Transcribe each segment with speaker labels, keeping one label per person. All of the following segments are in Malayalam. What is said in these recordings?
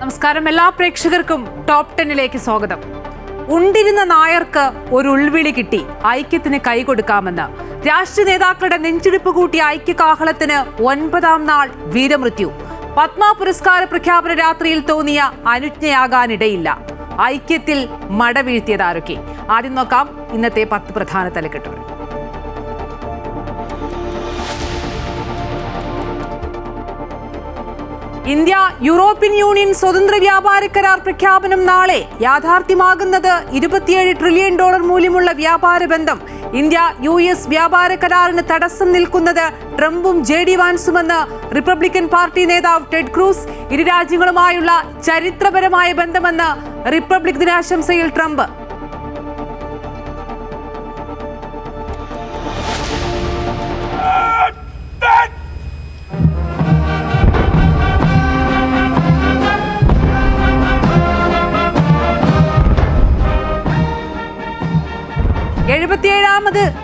Speaker 1: നമസ്കാരം. എല്ലാ പ്രേക്ഷകർക്കും ടോപ്പ് 10ലേക്ക് സ്വാഗതം. ഉണ്ടിരുന്ന നായർക്ക് ഒരു ഉൾവിളി കിട്ടി, ഐക്യത്തിന് കൈകൊടുക്കാമെന്ന്. രാഷ്ട്രീയ നേതാക്കളുടെ നെഞ്ചിടിപ്പ് കൂട്ടിയ ഐക്യകാഹളത്തിന് 9ാം നാൾ വീരമൃത്യു. പത്മ പുരസ്കാര പ്രഖ്യാപന രാത്രിയിൽ തോന്നിയ അനുജ്ഞയാകാനിടയില്ല. ഐക്യത്തിൽ മടവീഴ്ത്തിയതാരൊക്കെ? ആദ്യം നോക്കാം ഇന്നത്തെ 10 പ്രധാന തലക്കെട്ടുകൾ. ഇന്ത്യ യൂറോപ്യൻ യൂണിയൻ സ്വതന്ത്ര വ്യാപാര കരാർ പ്രഖ്യാപനം നാളെ. യാഥാർത്ഥ്യമാകുന്നത് $27 ട്രില്യൺ മൂല്യമുള്ള വ്യാപാര ബന്ധം. ഇന്ത്യ US വ്യാപാര കരാറിന് തടസ്സം നിൽക്കുന്നത് ട്രംപും JD വാൻസുമെന്ന് റിപ്പബ്ലിക്കൻ പാർട്ടി നേതാവ് ടെഡ് ക്രൂസ്. ഇരു രാജ്യങ്ങളുമായുള്ള ചരിത്രപരമായ ബന്ധമെന്ന് റിപ്പബ്ലിക് ദിനാശംസയിൽ ട്രംപ്.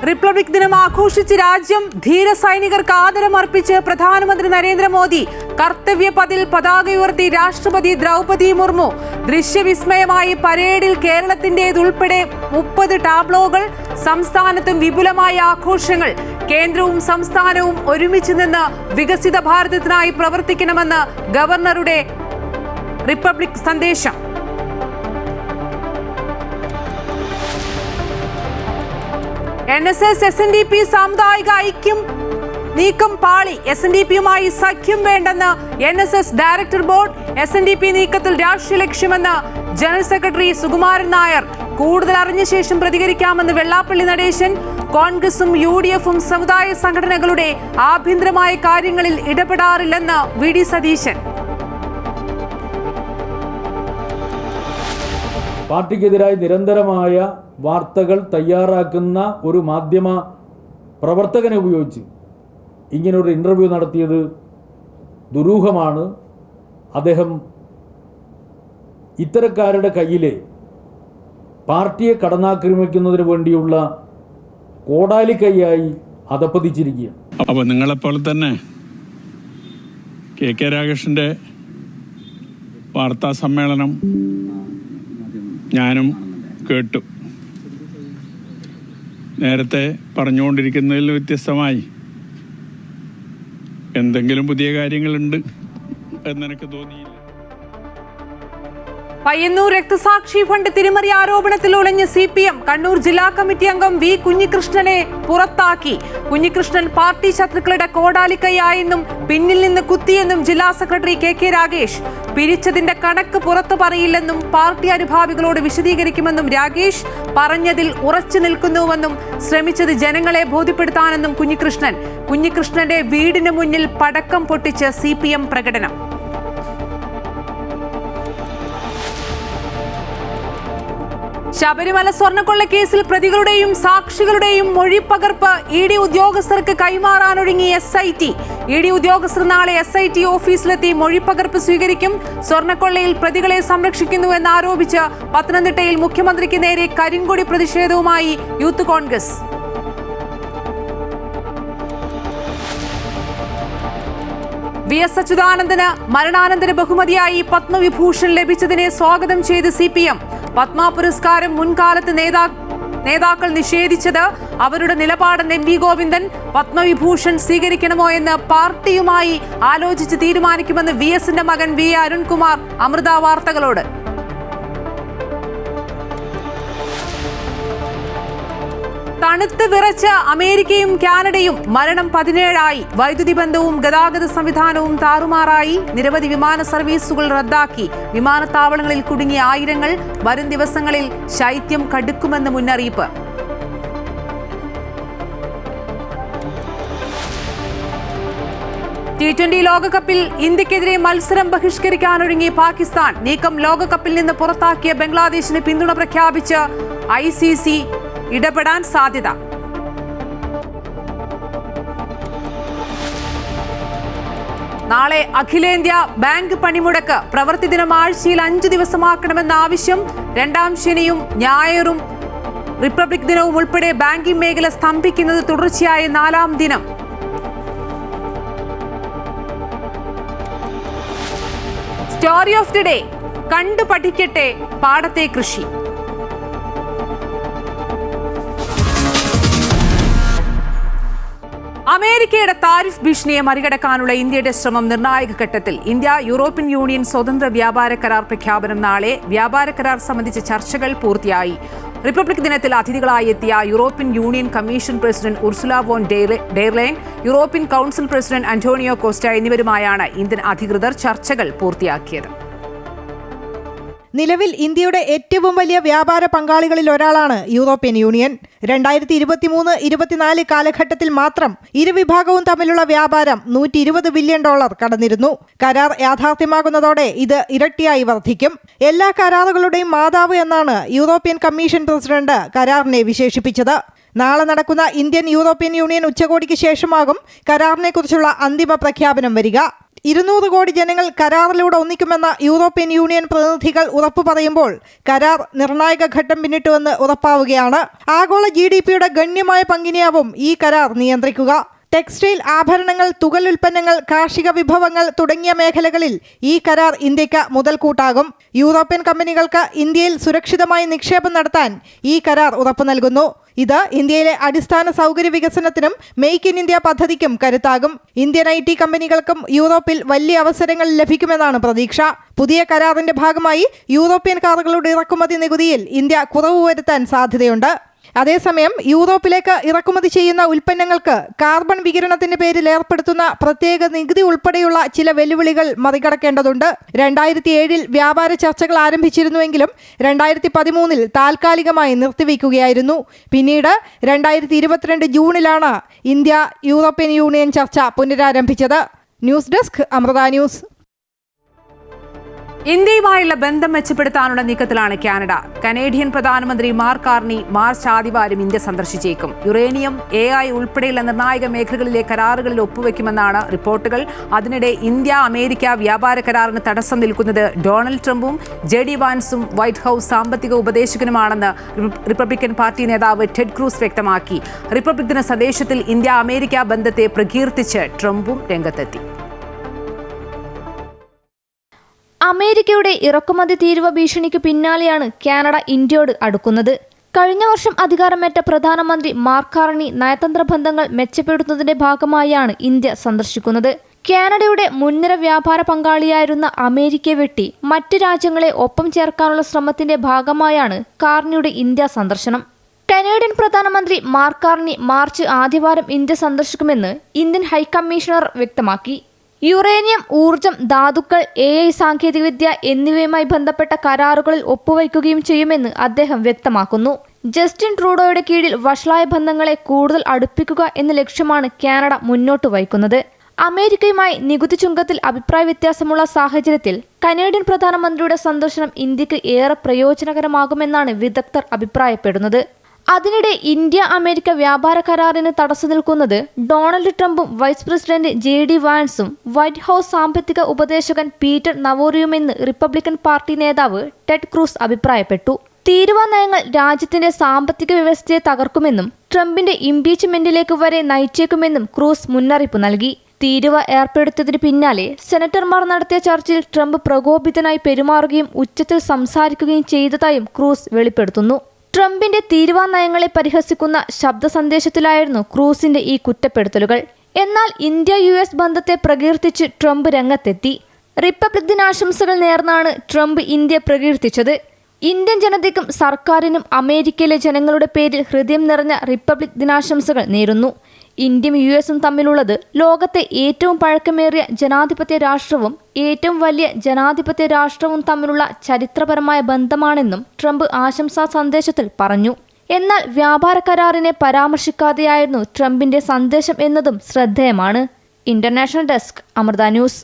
Speaker 1: റിപ്പബ്ലിക് ദിനം ആഘോഷിച്ച് രാജ്യം. ധീര സൈനികർക്ക് ആദരമർപ്പിച്ച് പ്രധാനമന്ത്രി നരേന്ദ്രമോദി. കർത്തവ്യപഥിൽ പതാക ഉയർത്തി രാഷ്ട്രപതി ദ്രൗപദി മുർമു. ദൃശ്യവിസ്മയമായി പരേഡിൽ കേരളത്തിൻ്റെതുൾപ്പെടെ 30 ടാബ്ലോകൾ. സംസ്ഥാനത്തും വിപുലമായ ആഘോഷങ്ങൾ. കേന്ദ്രവും സംസ്ഥാനവും ഒരുമിച്ച് നിന്ന് വികസിത ഭാരതത്തിനായി പ്രവർത്തിക്കണമെന്ന് ഗവർണറുടെ റിപ്പബ്ലിക് സന്ദേശം. NSS SNDP സാമുദായിക ഐക്യം നീക്കം പാളി. SNDPയുമായി സഖ്യം വേണ്ടെന്ന് NSS ഡയറക്ടർ ബോർഡ്. SNDP നീക്കത്തിൽ രാഷ്ട്രീയ ലക്ഷ്യമെന്ന് ജനറൽ സെക്രട്ടറി സുകുമാരൻ നായർ. കൂടുതൽ അറിഞ്ഞ ശേഷം പ്രതികരിക്കാമെന്ന് വെള്ളാപ്പള്ളി നടേശൻ. കോൺഗ്രസും UDFും സമുദായ സംഘടനകളുടെ ആഭ്യന്തരമായ കാര്യങ്ങളിൽ ഇടപെടാറില്ലെന്ന് VD സതീശൻ.
Speaker 2: പാർട്ടിക്കെതിരായി നിരന്തരമായ വാർത്തകൾ തയ്യാറാക്കുന്ന ഒരു മാധ്യമ പ്രവർത്തകനെ ഉപയോഗിച്ച് ഇങ്ങനൊരു ഇൻ്റർവ്യൂ നടത്തിയത് ദുരൂഹമാണ്. അദ്ദേഹം ഇത്തരക്കാരുടെ കയ്യിലെ പാർട്ടിയെ കടന്നാക്രമിക്കുന്നതിന് വേണ്ടിയുള്ള കോടാലിക്കൈയായി അധപ്പതിച്ചിരിക്കുകയാണ്.
Speaker 3: അപ്പോൾ നിങ്ങളെപ്പോലെ തന്നെ KK രാഗേഷിൻ്റെ വാർത്താ സമ്മേളനം ഞാനും കേട്ടു. നേരത്തെ പറഞ്ഞുകൊണ്ടിരിക്കുന്നതിൽ വ്യത്യസ്തമായി എന്തെങ്കിലും പുതിയ കാര്യങ്ങളുണ്ട് എന്നെനിക്ക് തോന്നിയില്ല.
Speaker 1: പയ്യന്നൂർ രക്തസാക്ഷി ഫണ്ട് തിരിമറി ആരോപണത്തിൽ ഉളഞ്ഞ CPM. കണ്ണൂർ ജില്ലാ കമ്മിറ്റി അംഗം V കുഞ്ഞികൃഷ്ണനെ പുറത്താക്കി. കുഞ്ഞികൃഷ്ണൻ പാർട്ടി ശത്രുക്കളുടെ കോടാലിക്കൈയായെന്നും പിന്നിൽ നിന്ന് കുത്തിയെന്നും ജില്ലാ സെക്രട്ടറി KK രാഗേഷ്. പിരിച്ചതിന്റെ കണക്ക് പുറത്തു പറയില്ലെന്നും പാർട്ടി അനുഭാവികളോട് വിശദീകരിക്കുമെന്നും രാഗേഷ്. പറഞ്ഞതിൽ ഉറച്ചു നിൽക്കുന്നുവെന്നും ശ്രമിച്ചത് ജനങ്ങളെ ബോധ്യപ്പെടുത്താനെന്നും കുഞ്ഞികൃഷ്ണൻ. കുഞ്ഞികൃഷ്ണന്റെ വീടിന് മുന്നിൽ പടക്കം പൊട്ടിച്ച് CPM പ്രകടനം. ശബരിമല സ്വർണ്ണക്കൊള്ള കേസിൽ പ്രതികളുടെയും സാക്ഷികളുടെയും മൊഴിപ്പകർപ്പ് ED ഉദ്യോഗസ്ഥർക്ക് കൈമാറാനൊരുങ്ങി SIT. ED ഉദ്യോഗസ്ഥർ നാളെ SIT ഓഫീസിലെത്തി മൊഴിപ്പകർപ്പ് സ്വീകരിക്കും. സ്വർണ്ണക്കൊള്ളയിൽ പ്രതികളെ സംരക്ഷിക്കുന്നുവെന്നാരോപിച്ച് പത്തനംതിട്ടയിൽ മുഖ്യമന്ത്രിക്ക് നേരെ കരിങ്കൊടി പ്രതിഷേധവുമായി യൂത്ത് കോൺഗ്രസ്. VS അച്യുതാനന്ദന് മരണാനന്തര ബഹുമതിയായി പത്മവിഭൂഷൺ ലഭിച്ചതിനെ സ്വാഗതം ചെയ്ത് CPM. പത്മ പുരസ്കാരം മുൻകാലത്ത് നേതാക്കൾ നിഷേധിച്ചത് അവരുടെ നിലപാടെന്ന് MV ഗോവിന്ദൻ. പത്മവിഭൂഷൺ സ്വീകരിക്കണമോ എന്ന് പാർട്ടിയുമായി ആലോചിച്ച് തീരുമാനിക്കുമെന്ന് VSന്റെ മകൻ V അരുൺകുമാർ അമൃത വാർത്തകളോട്. തണുത്ത് വിറച്ച് അമേരിക്കയും കാനഡയും. മരണം 17ആയി. വൈദ്യുതി ബന്ധവും ഗതാഗത സംവിധാനവും താറുമാറായി. നിരവധി വിമാന സർവീസുകൾ റദ്ദാക്കി. വിമാനത്താവളങ്ങളിൽ കുടുങ്ങിയ ആയിരങ്ങൾ. വരും ദിവസങ്ങളിൽ ശൈത്യം കടുക്കുമെന്ന് മുന്നറിയിപ്പ്. T20 ലോകകപ്പിൽ ഇന്ത്യക്കെതിരെ മത്സരം ബഹിഷ്കരിക്കാനൊരുങ്ങി പാകിസ്ഥാൻ. നീക്കം ലോകകപ്പിൽ നിന്ന് പുറത്താക്കിയ ബംഗ്ലാദേശിന് പിന്തുണ പ്രഖ്യാപിച്ച് ICC ഇടപെടാൻ സാധ്യത. നാളെ അഖിലേന്ത്യാ ബാങ്ക് പണിമുടക്ക്. പ്രവൃത്തി ദിനം ആഴ്ചയിൽ 5 ദിവസമാക്കണമെന്ന ആവശ്യം. 2ാം ശനിയും ഞായറും റിപ്പബ്ലിക് ദിനവും ഉൾപ്പെടെ ബാങ്കിംഗ് മേഖല സ്തംഭിക്കുന്നത് തുടർച്ചയായ 4ാം ദിനം. Story of the day. കണ്ടു പഠിക്കട്ടെ പാടത്തെ കൃഷി. അമേരിക്കയുടെ താരിഫ് ഭീഷണിയെ മറികടക്കാനുള്ള ഇന്ത്യയുടെ ശ്രമം നിർണായക ഘട്ടത്തിൽ. ഇന്ത്യ യൂറോപ്യൻ യൂണിയൻ സ്വതന്ത്ര വ്യാപാര കരാർ പ്രഖ്യാപനം നാളെ. വ്യാപാര കരാർ സംബന്ധിച്ച ചർച്ചകൾ പൂർത്തിയായി. റിപ്പബ്ലിക് ദിനത്തിൽ അതിഥികളായി എത്തിയ European Union Commission President Ursula von der Leyen, European Council President Antonio Costa എന്നിവരുമായാണ് ഇന്ത്യൻ അധികൃതർ ചർച്ചകൾ പൂർത്തിയാക്കിയത്.
Speaker 4: നിലവിൽ ഇന്ത്യയുടെ ഏറ്റവും വലിയ വ്യാപാര പങ്കാളികളിൽ ഒരാളാണ് യൂറോപ്യൻ യൂണിയൻ. 2023-24 കാലഘട്ടത്തിൽ മാത്രം ഇരുവിഭാഗവും തമ്മിലുള്ള വ്യാപാരം $120 ബില്യൺ കടന്നിരുന്നു. കരാർ യാഥാർത്ഥ്യമാകുന്നതോടെ ഇത് ഇരട്ടിയായി വർദ്ധിക്കും. എല്ലാ കരാറുകളുടെയും മാതാവ് എന്നാണ് യൂറോപ്യൻ കമ്മീഷൻ പ്രസിഡന്റ് കരാറിനെ വിശേഷിപ്പിച്ചത്. നാളെ നടക്കുന്ന ഇന്ത്യൻ യൂറോപ്യൻ യൂണിയൻ ഉച്ചകോടിക്ക് ശേഷമാകും കരാറിനെക്കുറിച്ചുള്ള അന്തിമ പ്രഖ്യാപനം വരിക. 200 കോടി ജനങ്ങൾ കരാറിലൂടെ ഒന്നിക്കുമെന്ന യൂറോപ്യൻ യൂണിയൻ പ്രതിനിധികൾ ഉറപ്പു പറയുമ്പോൾ കരാർ നിർണായക ഘട്ടം പിന്നിട്ടുവെന്ന് ഉറപ്പാവുകയാണ്. ആഗോള GDPയുടെ ഗണ്യമായ പങ്കിനെയാവും ഈ കരാർ നിയന്ത്രിക്കുക. ടെക്സ്റ്റൈൽ, ആഭരണങ്ങൾ, തുകൽ ഉൽപ്പന്നങ്ങൾ, കാർഷിക വിഭവങ്ങൾ തുടങ്ങിയ മേഖലകളിൽ ഈ കരാർ ഇന്ത്യക്ക് മുതൽക്കൂട്ടാകും. യൂറോപ്യൻ കമ്പനികൾക്ക് ഇന്ത്യയിൽ സുരക്ഷിതമായി നിക്ഷേപം നടത്താൻ ഈ കരാർ ഉറപ്പു നൽകുന്നു. ഇത് ഇന്ത്യയിലെ അടിസ്ഥാന സൗകര്യ വികസനത്തിനും മെയ്ക്ക് ഇൻ ഇന്ത്യ പദ്ധതിക്കും കരുത്താകും. ഇന്ത്യൻ IT കമ്പനികൾക്കും യൂറോപ്പിൽ വലിയ അവസരങ്ങൾ ലഭിക്കുമെന്നാണ് പ്രതീക്ഷ. പുതിയ കരാറിന്റെ ഭാഗമായി യൂറോപ്യൻ കാറുകളുടെ ഇറക്കുമതി നികുതിയിൽ ഇന്ത്യ കുറവ് വരുത്താൻ സാധ്യതയുണ്ട്. അതേസമയം യൂറോപ്പിലേക്ക് ഇറക്കുമതി ചെയ്യുന്ന ഉൽപ്പന്നങ്ങൾക്ക് കാർബൺ വികിരണത്തിന്റെ പേരിൽ ഏർപ്പെടുത്തുന്ന പ്രത്യേക നികുതി ഉൾപ്പെടെയുള്ള ചില വെല്ലുവിളികൾ മറികടക്കേണ്ടതുണ്ട്. 2007 വ്യാപാര ചർച്ചകൾ ആരംഭിച്ചിരുന്നുവെങ്കിലും 2013 താൽക്കാലികമായി നിർത്തിവെക്കുകയായിരുന്നു. പിന്നീട് 2022 ജൂണിലാണ് ഇന്ത്യ യൂറോപ്യൻ യൂണിയൻ ചർച്ച പുനരാരംഭിച്ചത്. News desk Amrita news.
Speaker 1: ഇന്ത്യയുമായുള്ള ബന്ധം മെച്ചപ്പെടുത്താനുള്ള നീക്കത്തിലാണ് കാനഡ. കനേഡിയൻ പ്രധാനമന്ത്രി മാർക്ക് കാർണി മാർച്ച് ആദ്യവാരം ഇന്ത്യ സന്ദർശിച്ചേക്കും. യുറേനിയം, AI ഉൾപ്പെടെയുള്ള നിർണായക മേഖലകളിലെ കരാറുകളിൽ ഒപ്പുവെക്കുമെന്നാണ് റിപ്പോർട്ടുകൾ. അതിനിടെ ഇന്ത്യ-അമേരിക്ക വ്യാപാര കരാറിന് തടസ്സം നിൽക്കുന്നത് ഡൊണാൾഡ് ട്രംപും JD വാൻസും വൈറ്റ് ഹൌസ് സാമ്പത്തിക ഉപദേശകനുമാണെന്ന് റിപ്പബ്ലിക്കൻ പാർട്ടി നേതാവ് ടെഡ് ക്രൂസ് വ്യക്തമാക്കി. റിപ്പബ്ലിക് ദിന സന്ദേശത്തിൽ ഇന്ത്യ-അമേരിക്ക ബന്ധത്തെ പ്രകീർത്തിച്ച് ട്രംപും രംഗത്തെത്തി.
Speaker 5: അമേരിക്കയുടെ ഇറക്കുമതി തീരുവ ഭീഷണിക്ക് പിന്നാലെയാണ് കാനഡ ഇന്ത്യയോട് അടുക്കുന്നത്. കഴിഞ്ഞ വർഷം അധികാരമേറ്റ പ്രധാനമന്ത്രി മാർക്ക് കാർണി നയതന്ത്ര ബന്ധങ്ങൾ മെച്ചപ്പെടുത്തുന്നതിന്റെ ഭാഗമായാണ് ഇന്ത്യ സന്ദർശിക്കുന്നത്. കാനഡയുടെ മുൻനിര വ്യാപാര പങ്കാളിയായിരുന്ന അമേരിക്കയെ വെട്ടി മറ്റ് രാജ്യങ്ങളെ ഒപ്പം ചേർക്കാനുള്ള ശ്രമത്തിന്റെ ഭാഗമായാണ് കാർണിയുടെ ഇന്ത്യ സന്ദർശനം. കനേഡിയൻ പ്രധാനമന്ത്രി മാർക്ക് കാർണി മാർച്ച് ആദ്യവാരം ഇന്ത്യ സന്ദർശിക്കുമെന്ന് ഇന്ത്യൻ ഹൈക്കമ്മീഷണർ വ്യക്തമാക്കി. യുറേനിയം, ഊർജം, ധാതുക്കൾ, AI സാങ്കേതികവിദ്യ എന്നിവയുമായി ബന്ധപ്പെട്ട കരാറുകളിൽ ഒപ്പുവയ്ക്കുകയും ചെയ്യുമെന്ന് അദ്ദേഹം വ്യക്തമാക്കുന്നു. ജസ്റ്റിൻ ട്രൂഡോയുടെ കീഴിൽ വഷളായ ബന്ധങ്ങളെ കൂടുതൽ അടുപ്പിക്കുക എന്ന ലക്ഷ്യമാണ് കാനഡ മുന്നോട്ട് വയ്ക്കുന്നത്. അമേരിക്കയുമായി നികുതി ചുങ്കത്തിൽ അഭിപ്രായ വ്യത്യാസമുള്ള സാഹചര്യത്തിൽ കനേഡിയൻ പ്രധാനമന്ത്രിയുടെ സന്ദർശനം ഇന്ത്യക്ക് ഏറെ പ്രയോജനകരമാകുമെന്നാണ് വിദഗ്ധർ അഭിപ്രായപ്പെടുന്നത്. അതിനിടെ ഇന്ത്യ-അമേരിക്ക വ്യാപാര കരാറിന് തടസ്സം നിൽക്കുന്നത് ഡൊണാൾഡ് ട്രംപും വൈസ് പ്രസിഡന്റ് JD വാൻസും വൈറ്റ് ഹൌസ് സാമ്പത്തിക ഉപദേശകൻ പീറ്റർ നവോറിയുമെന്ന് റിപ്പബ്ലിക്കൻ പാർട്ടി നേതാവ് ടെഡ് ക്രൂസ് അഭിപ്രായപ്പെട്ടു. തീരുവ നയങ്ങൾ രാജ്യത്തിന്റെ സാമ്പത്തിക വ്യവസ്ഥയെ തകർക്കുമെന്നും ട്രംപിന്റെ ഇംപീച്ച്മെന്റിലേക്ക് വരെ നയിച്ചേക്കുമെന്നും ക്രൂസ് മുന്നറിയിപ്പ് നൽകി. തീരുവ ഏർപ്പെടുത്തിയതിന് പിന്നാലെ സെനറ്റർമാർ നടത്തിയ ചർച്ചയിൽ ട്രംപ് പ്രകോപിതനായി പെരുമാറുകയും ഉച്ചത്തിൽ സംസാരിക്കുകയും ചെയ്തതായും ക്രൂസ് വെളിപ്പെടുത്തുന്നു. ട്രംപിന്റെ തീരുവ നയങ്ങളെ പരിഹസിക്കുന്ന ശബ്ദ സന്ദേശത്തിലായിരുന്നു ക്രൂസിന്റെ ഈ കുറ്റപ്പെടുത്തലുകൾ. എന്നാൽ ഇന്ത്യ-US ബന്ധത്തെ പ്രകീർത്തിച്ച് ട്രംപ് രംഗത്തെത്തി. റിപ്പബ്ലിക് ദിനാശംസകൾ നേർന്നാണ് ട്രംപ് ഇന്ത്യ പ്രകീർത്തിച്ചത്. ഇന്ത്യൻ ജനതയ്ക്കും സർക്കാരിനും അമേരിക്കയിലെ ജനങ്ങളുടെ പേരിൽ ഹൃദയം നിറഞ്ഞ റിപ്പബ്ലിക് ദിനാശംസകൾ നേരുന്നു. ഇന്ത്യയും US തമ്മിലുള്ളത് ലോകത്തെ ഏറ്റവും പഴക്കമേറിയ ജനാധിപത്യ രാഷ്ട്രവും ഏറ്റവും വലിയ ജനാധിപത്യ രാഷ്ട്രവും തമ്മിലുള്ള ചരിത്രപരമായ ബന്ധമാണെന്നും ട്രംപ് ആശംസാ സന്ദേശത്തിൽ പറഞ്ഞു. എന്നാൽ വ്യാപാര കരാറിനെ പരാമർശിക്കാതെയായിരുന്നു ട്രംപിന്റെ സന്ദേശം എന്നതും ശ്രദ്ധേയമാണ്. International desk Amrita news.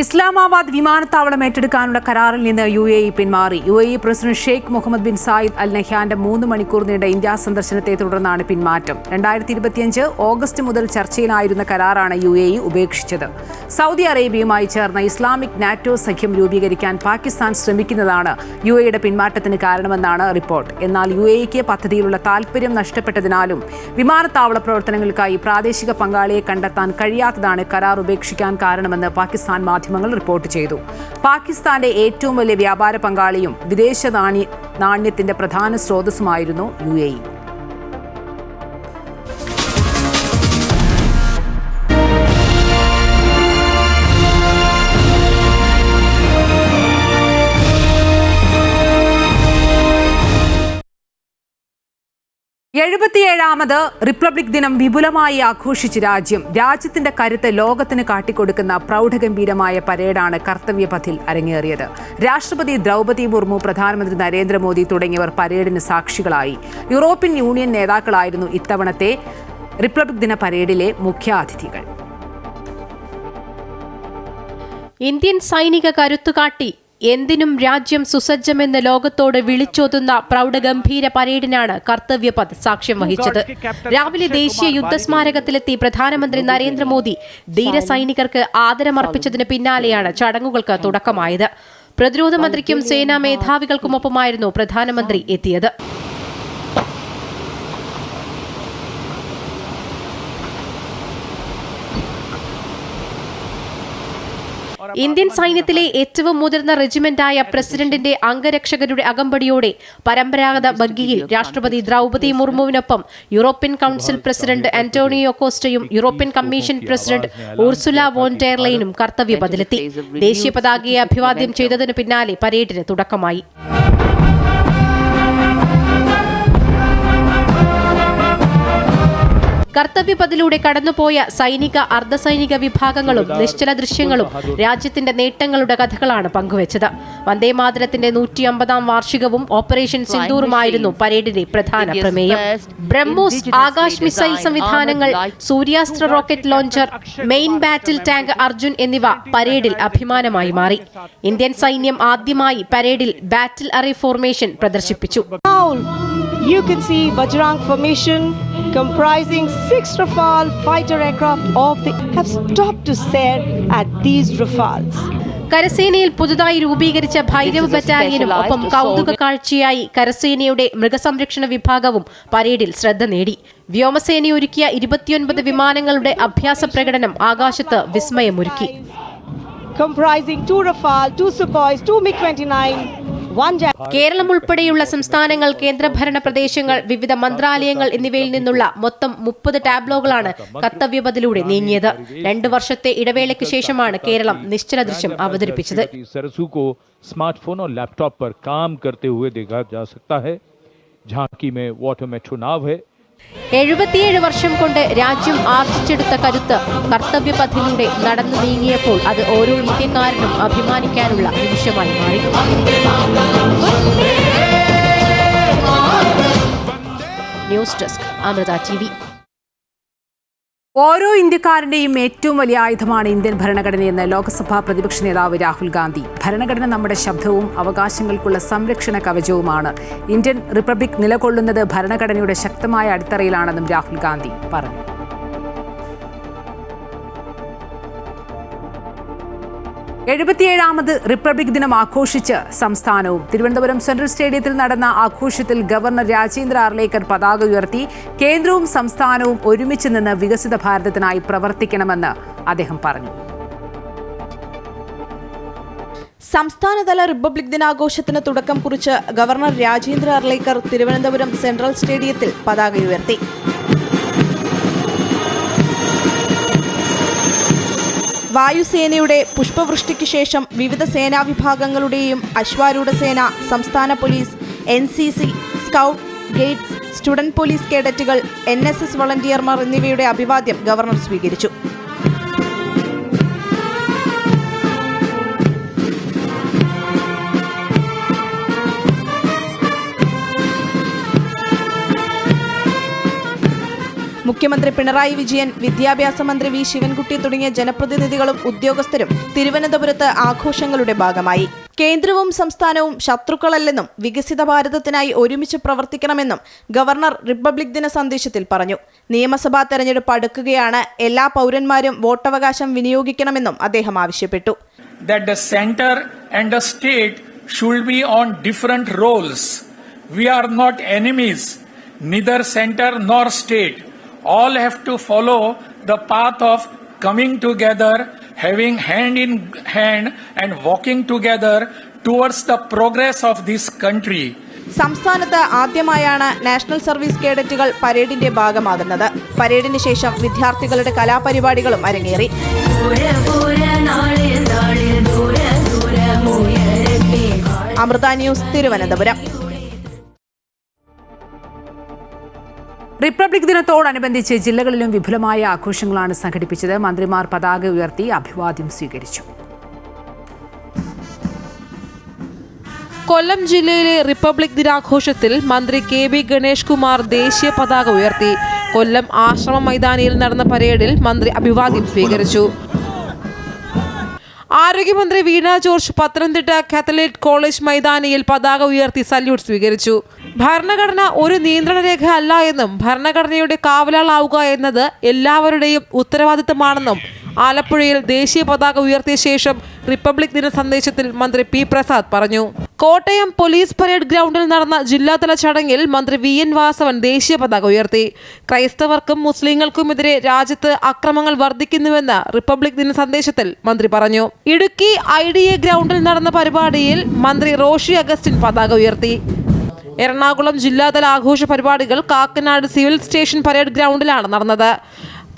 Speaker 1: Islamabad വിമാനത്താവളം ഏറ്റെടുക്കാനുള്ള കരാറിൽ നിന്ന് UAE പിന്മാറി. UAE president sheikh Mohammed bin Zayed al നഹ്യാന്റെ 3 മണിക്കൂർ നീണ്ട ഇന്ത്യ സന്ദർശനത്തെ തുടർന്നാണ് പിന്മാറ്റം. 2025 ഓഗസ്റ്റ് മുതൽ ചർച്ചയിലായിരുന്ന കരാറാണ് UAE ഉപേക്ഷിച്ചത്. സൗദി അറേബ്യയുമായി ചേർന്ന ഇസ്ലാമിക് നാറ്റോ സഖ്യം രൂപീകരിക്കാൻ പാകിസ്ഥാൻ ശ്രമിക്കുന്നതാണ് UAEയുടെ പിന്മാറ്റത്തിന് കാരണമെന്നാണ് റിപ്പോർട്ട്. എന്നാൽ UAEക്ക് പദ്ധതിയിലുള്ള താൽപര്യം നഷ്ടപ്പെട്ടതിനാലും വിമാനത്താവള പ്രവർത്തനങ്ങൾക്കായി പ്രാദേശിക പങ്കാളിയെ കണ്ടെത്താൻ കഴിയാത്തതാണ് കരാർ ഉപേക്ഷിക്കാൻ കാരണമെന്ന് പാകിസ്ഥാൻ മാധ്യമങ്ങൾ റിപ്പോർട്ട് ചെയ്തു. പാകിസ്ഥാന്റെ ഏറ്റവും വലിയ വ്യാപാര പങ്കാളിയും വിദേശ നാണ്യത്തിന്റെ പ്രധാന സ്രോതസ്സുമായിരുന്നു UAE. എഴുപത്തിയേഴാമത് റിപ്പബ്ലിക് ദിനം വിപുലമായി ആഘോഷിച്ച് രാജ്യത്തിന്റെ കരുത്ത് ലോകത്തിന് കാട്ടിക്കൊടുക്കുന്ന പ്രൗഢഗംഭീരമായ പരേഡാണ് കർത്തവ്യപഥിൽ അരങ്ങേറിയത്. രാഷ്ട്രപതി ദ്രൗപദി മുർമു, പ്രധാനമന്ത്രി നരേന്ദ്രമോദി തുടങ്ങിയവർ പരേഡിന് സാക്ഷികളായി. യൂറോപ്യൻ യൂണിയൻ നേതാക്കളായിരുന്നു ഇത്തവണത്തെ റിപ്പബ്ലിക് ദിന പരേഡിലെ മുഖ്യാതിഥികൾ.
Speaker 6: ഇന്ത്യൻ സൈനിക കരുത്തുകാട്ടി എന്തിനും രാജ്യം സുസജ്ജമെന്ന് ലോകത്തോട് വിളിച്ചോതുന്ന പ്രൗഢഗംഭീര പരേഡിനാണ് കർത്തവ്യപഥ് സാക്ഷ്യം വഹിച്ചത്. രാവിലെ ദേശീയ യുദ്ധസ്മാരകത്തിലെത്തി പ്രധാനമന്ത്രി നരേന്ദ്രമോദി ധീരസൈനികർക്ക് ആദരമർപ്പിച്ചതിന് പിന്നാലെയാണ് ചടങ്ങുകൾക്ക് തുടക്കമായത്. പ്രതിരോധ മന്ത്രിക്കും സേനാ മേധാവികൾക്കുമൊപ്പമായിരുന്നു പ്രധാനമന്ത്രി എത്തിയത്. ഇന്ത്യൻ സൈന്യത്തിലെ ഏറ്റവും മുതിർന്ന റെജിമെന്റായ പ്രസിഡന്റിന്റെ അംഗരക്ഷകരുടെ അകമ്പടിയോടെ പരമ്പരാഗത ബഗ്ഗിയിൽ രാഷ്ട്രപതി ദ്രൗപദി മുർമുവിനൊപ്പം യൂറോപ്യൻ കൌൺസിൽ പ്രസിഡന്റ് ആന്റോണിയോ കോസ്റ്റയും European Commission President Ursula von der ലെയനും കർത്തവ്യപഥിലെത്തി. ദേശീയ പതാകയെ അഭിവാദ്യം ചെയ്തതിനു പിന്നാലെ പരേഡിന് തുടക്കമായി. കർത്തവ്യപഥിലൂടെ കടന്നുപോയ സൈനിക, അർദ്ധസൈനിക വിഭാഗങ്ങളും നിശ്ചല ദൃശ്യങ്ങളും രാജ്യത്തിന്റെ നേട്ടങ്ങളുടെ കഥകളാണ് പങ്കുവച്ചത്. വന്ദേമാതരത്തിന്റെ 150-ാം വാർഷികവും ഓപ്പറേഷൻ സിന്ദൂറുമായിരുന്നു പരേഡിന്റെ പ്രധാന പ്രമേയം. ബ്രഹ്മോസ് ആകാശ് മിസൈൽ സംവിധാനങ്ങൾ, സൂര്യാസ്ത്ര റോക്കറ്റ് ലോഞ്ചർ, മെയിൻ ബാറ്റിൽ ടാങ്ക് അർജുൻ എന്നിവ പരേഡിൽ അഭിമാനമായി മാറി. ഇന്ത്യൻ സൈന്യം ആദ്യമായി പരേഡിൽ ബാറ്റിൽ അറേ ഫോർമേഷൻ പ്രദർശിപ്പിച്ചു.
Speaker 7: You can see Bajrang formation comprising 6 Rafale fighter aircraft have stopped to stare at these Rafales.
Speaker 6: കരസേനയിൽ പുതുതായി രൂപീകരിച്ച ഭൈരവ് ബറ്റാലിയനും ഒപ്പം കൗതുക കാഴ്ചയായി കരസേനയുടെ മൃഗസംരക്ഷണ വിഭാഗവും പരേഡിൽ ശ്രദ്ധ നേടി. വ്യോമസേനയൊരുക്കിയ 29 വിമാനങ്ങളുടെ അഭ്യാസ പ്രകടനം ആകാശത്ത് വിസ്മയമൊരുക്കി.
Speaker 7: Comprising 2 Rafale, 2 Sukhoi, 2 MiG-29.
Speaker 6: Keralam ഉൾപ്പെടെയുള്ള സംസ്ഥാനങ്ങൾ, കേന്ദ്രഭരണ പ്രദേശങ്ങൾ, വിവിധ മന്ത്രാലയങ്ങൾ എന്നിവയിൽ നിന്നുള്ള മൊത്തം 30 ടാബ്ലോകളാണ് കർത്തവ്യപഥിലൂടെ നീങ്ങിയത്. 2 വർഷത്തെ ഇടവേളയ്ക്ക് ശേഷമാണ് കേരളം നിശ്ചല ദൃശ്യം അവതരിപ്പിച്ചത്.
Speaker 8: स्मार्टफोन और लैपटॉप पर काम करते हुए देखा जा सकता है. झांकी में वाटर में चुनाव है.
Speaker 6: 77 വർഷം കൊണ്ട് രാജ്യം ആർജിച്ചെടുത്ത കരുത്ത് കർത്തവ്യപഥിലൂടെ നടന്നു നീങ്ങിയപ്പോൾ അത് ഓരോ ഇന്ത്യക്കാരനും അഭിമാനിക്കാനുള്ള നിമിഷമായി മാറി. News desk, Amrita TV.
Speaker 1: ഓരോ ഇന്ത്യക്കാരന്റെയും ഏറ്റവും വലിയ ആയുധമാണ് ഇന്ത്യൻ ഭരണഘടനയെന്ന് ലോക്സഭാ പ്രതിപക്ഷ നേതാവ് രാഹുൽ ഗാന്ധി. ഭരണഘടന നമ്മുടെ ശബ്ദവും അവകാശങ്ങൾക്കുള്ള സംരക്ഷണ കവചവുമാണ്. ഇന്ത്യൻ റിപ്പബ്ലിക് നിലകൊള്ളുന്നത് ഭരണഘടനയുടെ ശക്തമായ അടിത്തറയിലാണെന്നും രാഹുൽ ഗാന്ധി പറഞ്ഞു. എഴുപത്തിയേഴാമത് റിപ്പബ്ലിക് ദിനം ആഘോഷിച്ച് സംസ്ഥാനവും. തിരുവനന്തപുരം സെൻട്രൽ സ്റ്റേഡിയത്തിൽ നടന്ന ആഘോഷത്തിൽ ഗവർണർ രാജേന്ദ്ര അർലേക്കർ പതാക ഉയർത്തി. കേന്ദ്രവും സംസ്ഥാനവും ഒരുമിച്ച് നിന്ന് വികസിത ഭാരതത്തിനായി പ്രവർത്തിക്കണമെന്ന് അദ്ദേഹം പറഞ്ഞു.
Speaker 4: സംസ്ഥാനതല റിപ്പബ്ലിക് ദിനാഘോഷത്തിന് തുടക്കം കുറിച്ച് ഗവർണർ രാജേന്ദ്ര അർലേക്കർ തിരുവനന്തപുരം സെൻട്രൽ സ്റ്റേഡിയത്തിൽ പതാക ഉയർത്തി. വായുസേനയുടെ പുഷ്പവൃഷ്ടിക്ക് ശേഷം വിവിധ സേനാ വിഭാഗങ്ങളുടെയും അശ്വാരൂഢ സേന, സംസ്ഥാന police, NCC, scout, guides, student police കേഡറ്റുകൾ, NSS വളണ്ടിയർമാർ എന്നിവയുടെ അഭിവാദ്യം ഗവർണർ സ്വീകരിച്ചു. മുഖ്യമന്ത്രി പിണറായി വിജയൻ, വിദ്യാഭ്യാസ മന്ത്രി വി ശിവൻകുട്ടി തുടങ്ങിയ ജനപ്രതിനിധികളും ഉദ്യോഗസ്ഥരും തിരുവനന്തപുരത്ത് ആഘോഷങ്ങളുടെ ഭാഗമായി. കേന്ദ്രവും സംസ്ഥാനവും ശത്രുക്കളല്ലെന്നും വികസിത ഭാരതത്തിനായി ഒരുമിച്ച് പ്രവർത്തിക്കണമെന്നും ഗവർണർ റിപ്പബ്ലിക് ദിന സന്ദേശത്തിൽ പറഞ്ഞു. നിയമസഭാ തെരഞ്ഞെടുപ്പ് അടുക്കുകയാണ്. എല്ലാ പൗരന്മാരും വോട്ടവകാശം വിനിയോഗിക്കണമെന്നും അദ്ദേഹം ആവശ്യപ്പെട്ടു.
Speaker 9: That the center and the state should be on different roles. We are not enemies, neither center nor state. All have to follow the path of coming together, having hand in hand and walking together towards the progress of this country.
Speaker 10: സംസ്ഥാനത്ത് ആദ്യമായാണ് നാഷണൽ സർവീസ് കേഡറ്റുകൾ പരേഡിന്റെ ഭാഗമാകുന്നത്. പരേഡിന് ശേഷം വിദ്യാർത്ഥികളുടെ കലാപരിപാടികളും അരങ്ങേറി. അമൃത ന്യൂസ്, തിരുവനന്തപുരം.
Speaker 1: റിപ്പബ്ലിക് ദിനത്തോടനുബന്ധിച്ച് ജില്ലകളിലും വിപുലമായ ആഘോഷങ്ങളാണ് സംഘടിപ്പിച്ചത്. മന്ത്രിമാർ പതാക ഉയർത്തി അഭിവാദ്യം സ്വീകരിച്ചു.
Speaker 11: കൊല്ലം ജില്ലയിലെ റിപ്പബ്ലിക് ദിനാഘോഷത്തിൽ മന്ത്രി KB ഗണേഷ് കുമാർ ദേശീയ പതാക ഉയർത്തി. കൊല്ലം ആശ്രമ മൈതാനിയിൽ നടന്ന പരേഡിൽ മന്ത്രി അഭിവാദ്യം സ്വീകരിച്ചു. ആരോഗ്യമന്ത്രി വീണ ജോർജ് പത്തനംതിട്ട കാത്തലിക് കോളേജ് മൈതാനിയിൽ പതാക ഉയർത്തി സല്യൂട്ട് സ്വീകരിച്ചു. ഭരണഘടന ഒരു നിയന്ത്രണ രേഖ അല്ല എന്നും ഭരണഘടനയുടെ കാവലാളാവുക എന്നത് എല്ലാവരുടെയും ഉത്തരവാദിത്തമാണെന്നും ആലപ്പുഴയിൽ ദേശീയ പതാക ഉയർത്തിയ ശേഷം റിപ്പബ്ലിക് ദിന സന്ദേശത്തിൽ മന്ത്രി P. പ്രസാദ് പറഞ്ഞു. കോട്ടയം പോലീസ് പരേഡ് ഗ്രൗണ്ടിൽ നടന്ന ജില്ലാതല ചടങ്ങിൽ മന്ത്രി VN വാസവൻ ദേശീയ പതാക ഉയർത്തി. ക്രൈസ്തവർക്കും മുസ്ലിങ്ങൾക്കുമെതിരെ രാജ്യത്ത് അക്രമങ്ങൾ വർദ്ധിക്കുന്നുവെന്ന് റിപ്പബ്ലിക് ദിന സന്ദേശത്തിൽ മന്ത്രി പറഞ്ഞു. ഇടുക്കി IDA ഗ്രൗണ്ടിൽ നടന്ന പരിപാടിയിൽ മന്ത്രി റോഷി അഗസ്റ്റിൻ പതാക ഉയർത്തി. എറണാകുളം ജില്ലാതല ആഘോഷ പരിപാടികൾ കാക്കനാട് സിവിൽ സ്റ്റേഷൻ പരേഡ് ഗ്രൗണ്ടിലാണ് നടന്നത്.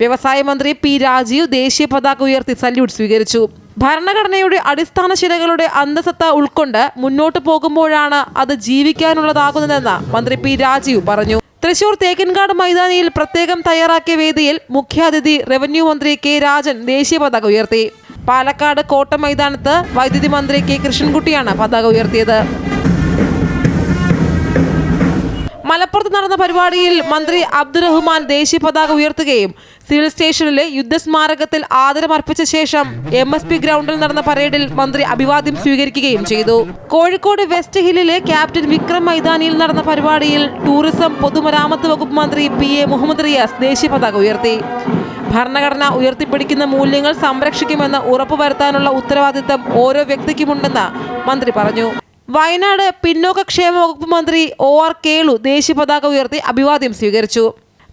Speaker 11: വ്യവസായ മന്ത്രി P. രാജീവ് ദേശീയ പതാക ഉയർത്തി സല്യൂട്ട് സ്വീകരിച്ചു. ഭരണഘടനയുടെ അടിസ്ഥാന ശിലകളുടെ അന്തസത്ത ഉൾക്കൊണ്ട് മുന്നോട്ട് പോകുമ്പോഴാണ് അത് ജീവിക്കാനുള്ളതാകുന്നതെന്ന് മന്ത്രി P. രാജീവ് പറഞ്ഞു. തൃശൂർ തേക്കിൻകാട് മൈതാനിയിൽ പ്രത്യേകം തയ്യാറാക്കിയ വേദിയിൽ മുഖ്യാതിഥി റവന്യൂ മന്ത്രി K. രാജൻ ദേശീയ പതാക ഉയർത്തി. പാലക്കാട് കോട്ട മൈതാനത്ത് വൈദ്യുതി മന്ത്രി K. കൃഷ്ണൻകുട്ടിയാണ് പതാക ഉയർത്തിയത്. മലപ്പുറത്ത് നടന്ന പരിപാടിയിൽ മന്ത്രി അബ്ദുറഹ്മാൻ ദേശീയ പതാക ഉയർത്തുകയും സിവിൽ സ്റ്റേഷനിലെ യുദ്ധസ്മാരകത്തിൽ ആദരമർപ്പിച്ച ശേഷം MSP ഗ്രൗണ്ടിൽ നടന്ന പരേഡിൽ മന്ത്രി അഭിവാദ്യം സ്വീകരിക്കുകയും ചെയ്തു. കോഴിക്കോട് വെസ്റ്റ് ഹില്ലിലെ ക്യാപ്റ്റൻ വിക്രം മൈതാനിയിൽ നടന്ന പരിപാടിയിൽ ടൂറിസം പൊതുമരാമത്ത് വകുപ്പ് മന്ത്രി PA മുഹമ്മദ് റിയാസ് ദേശീയ പതാക ഉയർത്തി. ഭരണഘടന ഉയർത്തിപ്പിടിക്കുന്ന മൂല്യങ്ങൾ സംരക്ഷിക്കുമെന്ന് ഉറപ്പുവരുത്താനുള്ള ഉത്തരവാദിത്തം ഓരോ വ്യക്തിക്കുമുണ്ടെന്ന് മന്ത്രി പറഞ്ഞു. വയനാട് പിന്നോക്കക്ഷേമ വകുപ്പ് മന്ത്രി OR കേളു ദേശീയ പതാക ഉയർത്തി അഭിവാദ്യം സ്വീകരിച്ചു.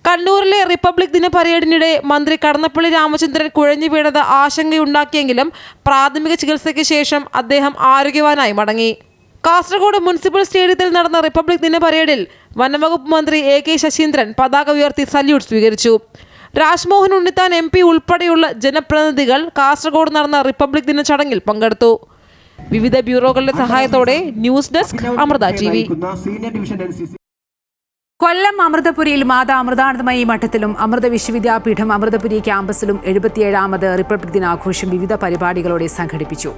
Speaker 11: കണ്ണൂരിലെ റിപ്പബ്ലിക് ദിന പരേഡിനിടെ മന്ത്രി കടന്നപ്പള്ളി രാമചന്ദ്രൻ കുഴഞ്ഞു വീണത് ആശങ്കയുണ്ടാക്കിയെങ്കിലും പ്രാഥമിക ചികിത്സയ്ക്ക് ശേഷം അദ്ദേഹം ആരോഗ്യവാനായി മടങ്ങി. കാസർഗോഡ് മുനിസിപ്പൽ സ്റ്റേഡിയത്തിൽ നടന്ന റിപ്പബ്ലിക് ദിന പരേഡിൽ വനംവകുപ്പ് മന്ത്രി AK ശശീന്ദ്രൻ പതാക ഉയർത്തി സല്യൂട്ട് സ്വീകരിച്ചു. രാജ്മോഹൻ ഉണ്ണിത്താൻ MP ഉൾപ്പെടെയുള്ള ജനപ്രതിനിധികൾ കാസർഗോഡ് നടന്ന റിപ്പബ്ലിക് ദിന ചടങ്ങിൽ പങ്കെടുത്തു. വിവിധ ബ്യൂറോകളുടെ സഹായത്തോടെ ന്യൂസ് ഡെസ്ക് അമൃത TV.
Speaker 1: കൊല്ലം അമൃതപുരിയിൽ മാതാ അമൃതാനന്ദമയി മഠത്തിലും അമൃത വിശ്വവിദ്യാപീഠം അമൃതപുരി ക്യാമ്പസിലും 77ാമത് റിപ്പബ്ലിക് ദിനാഘോഷം വിവിധ പരിപാടികളോടെ സംഘടിപ്പിച്ചു.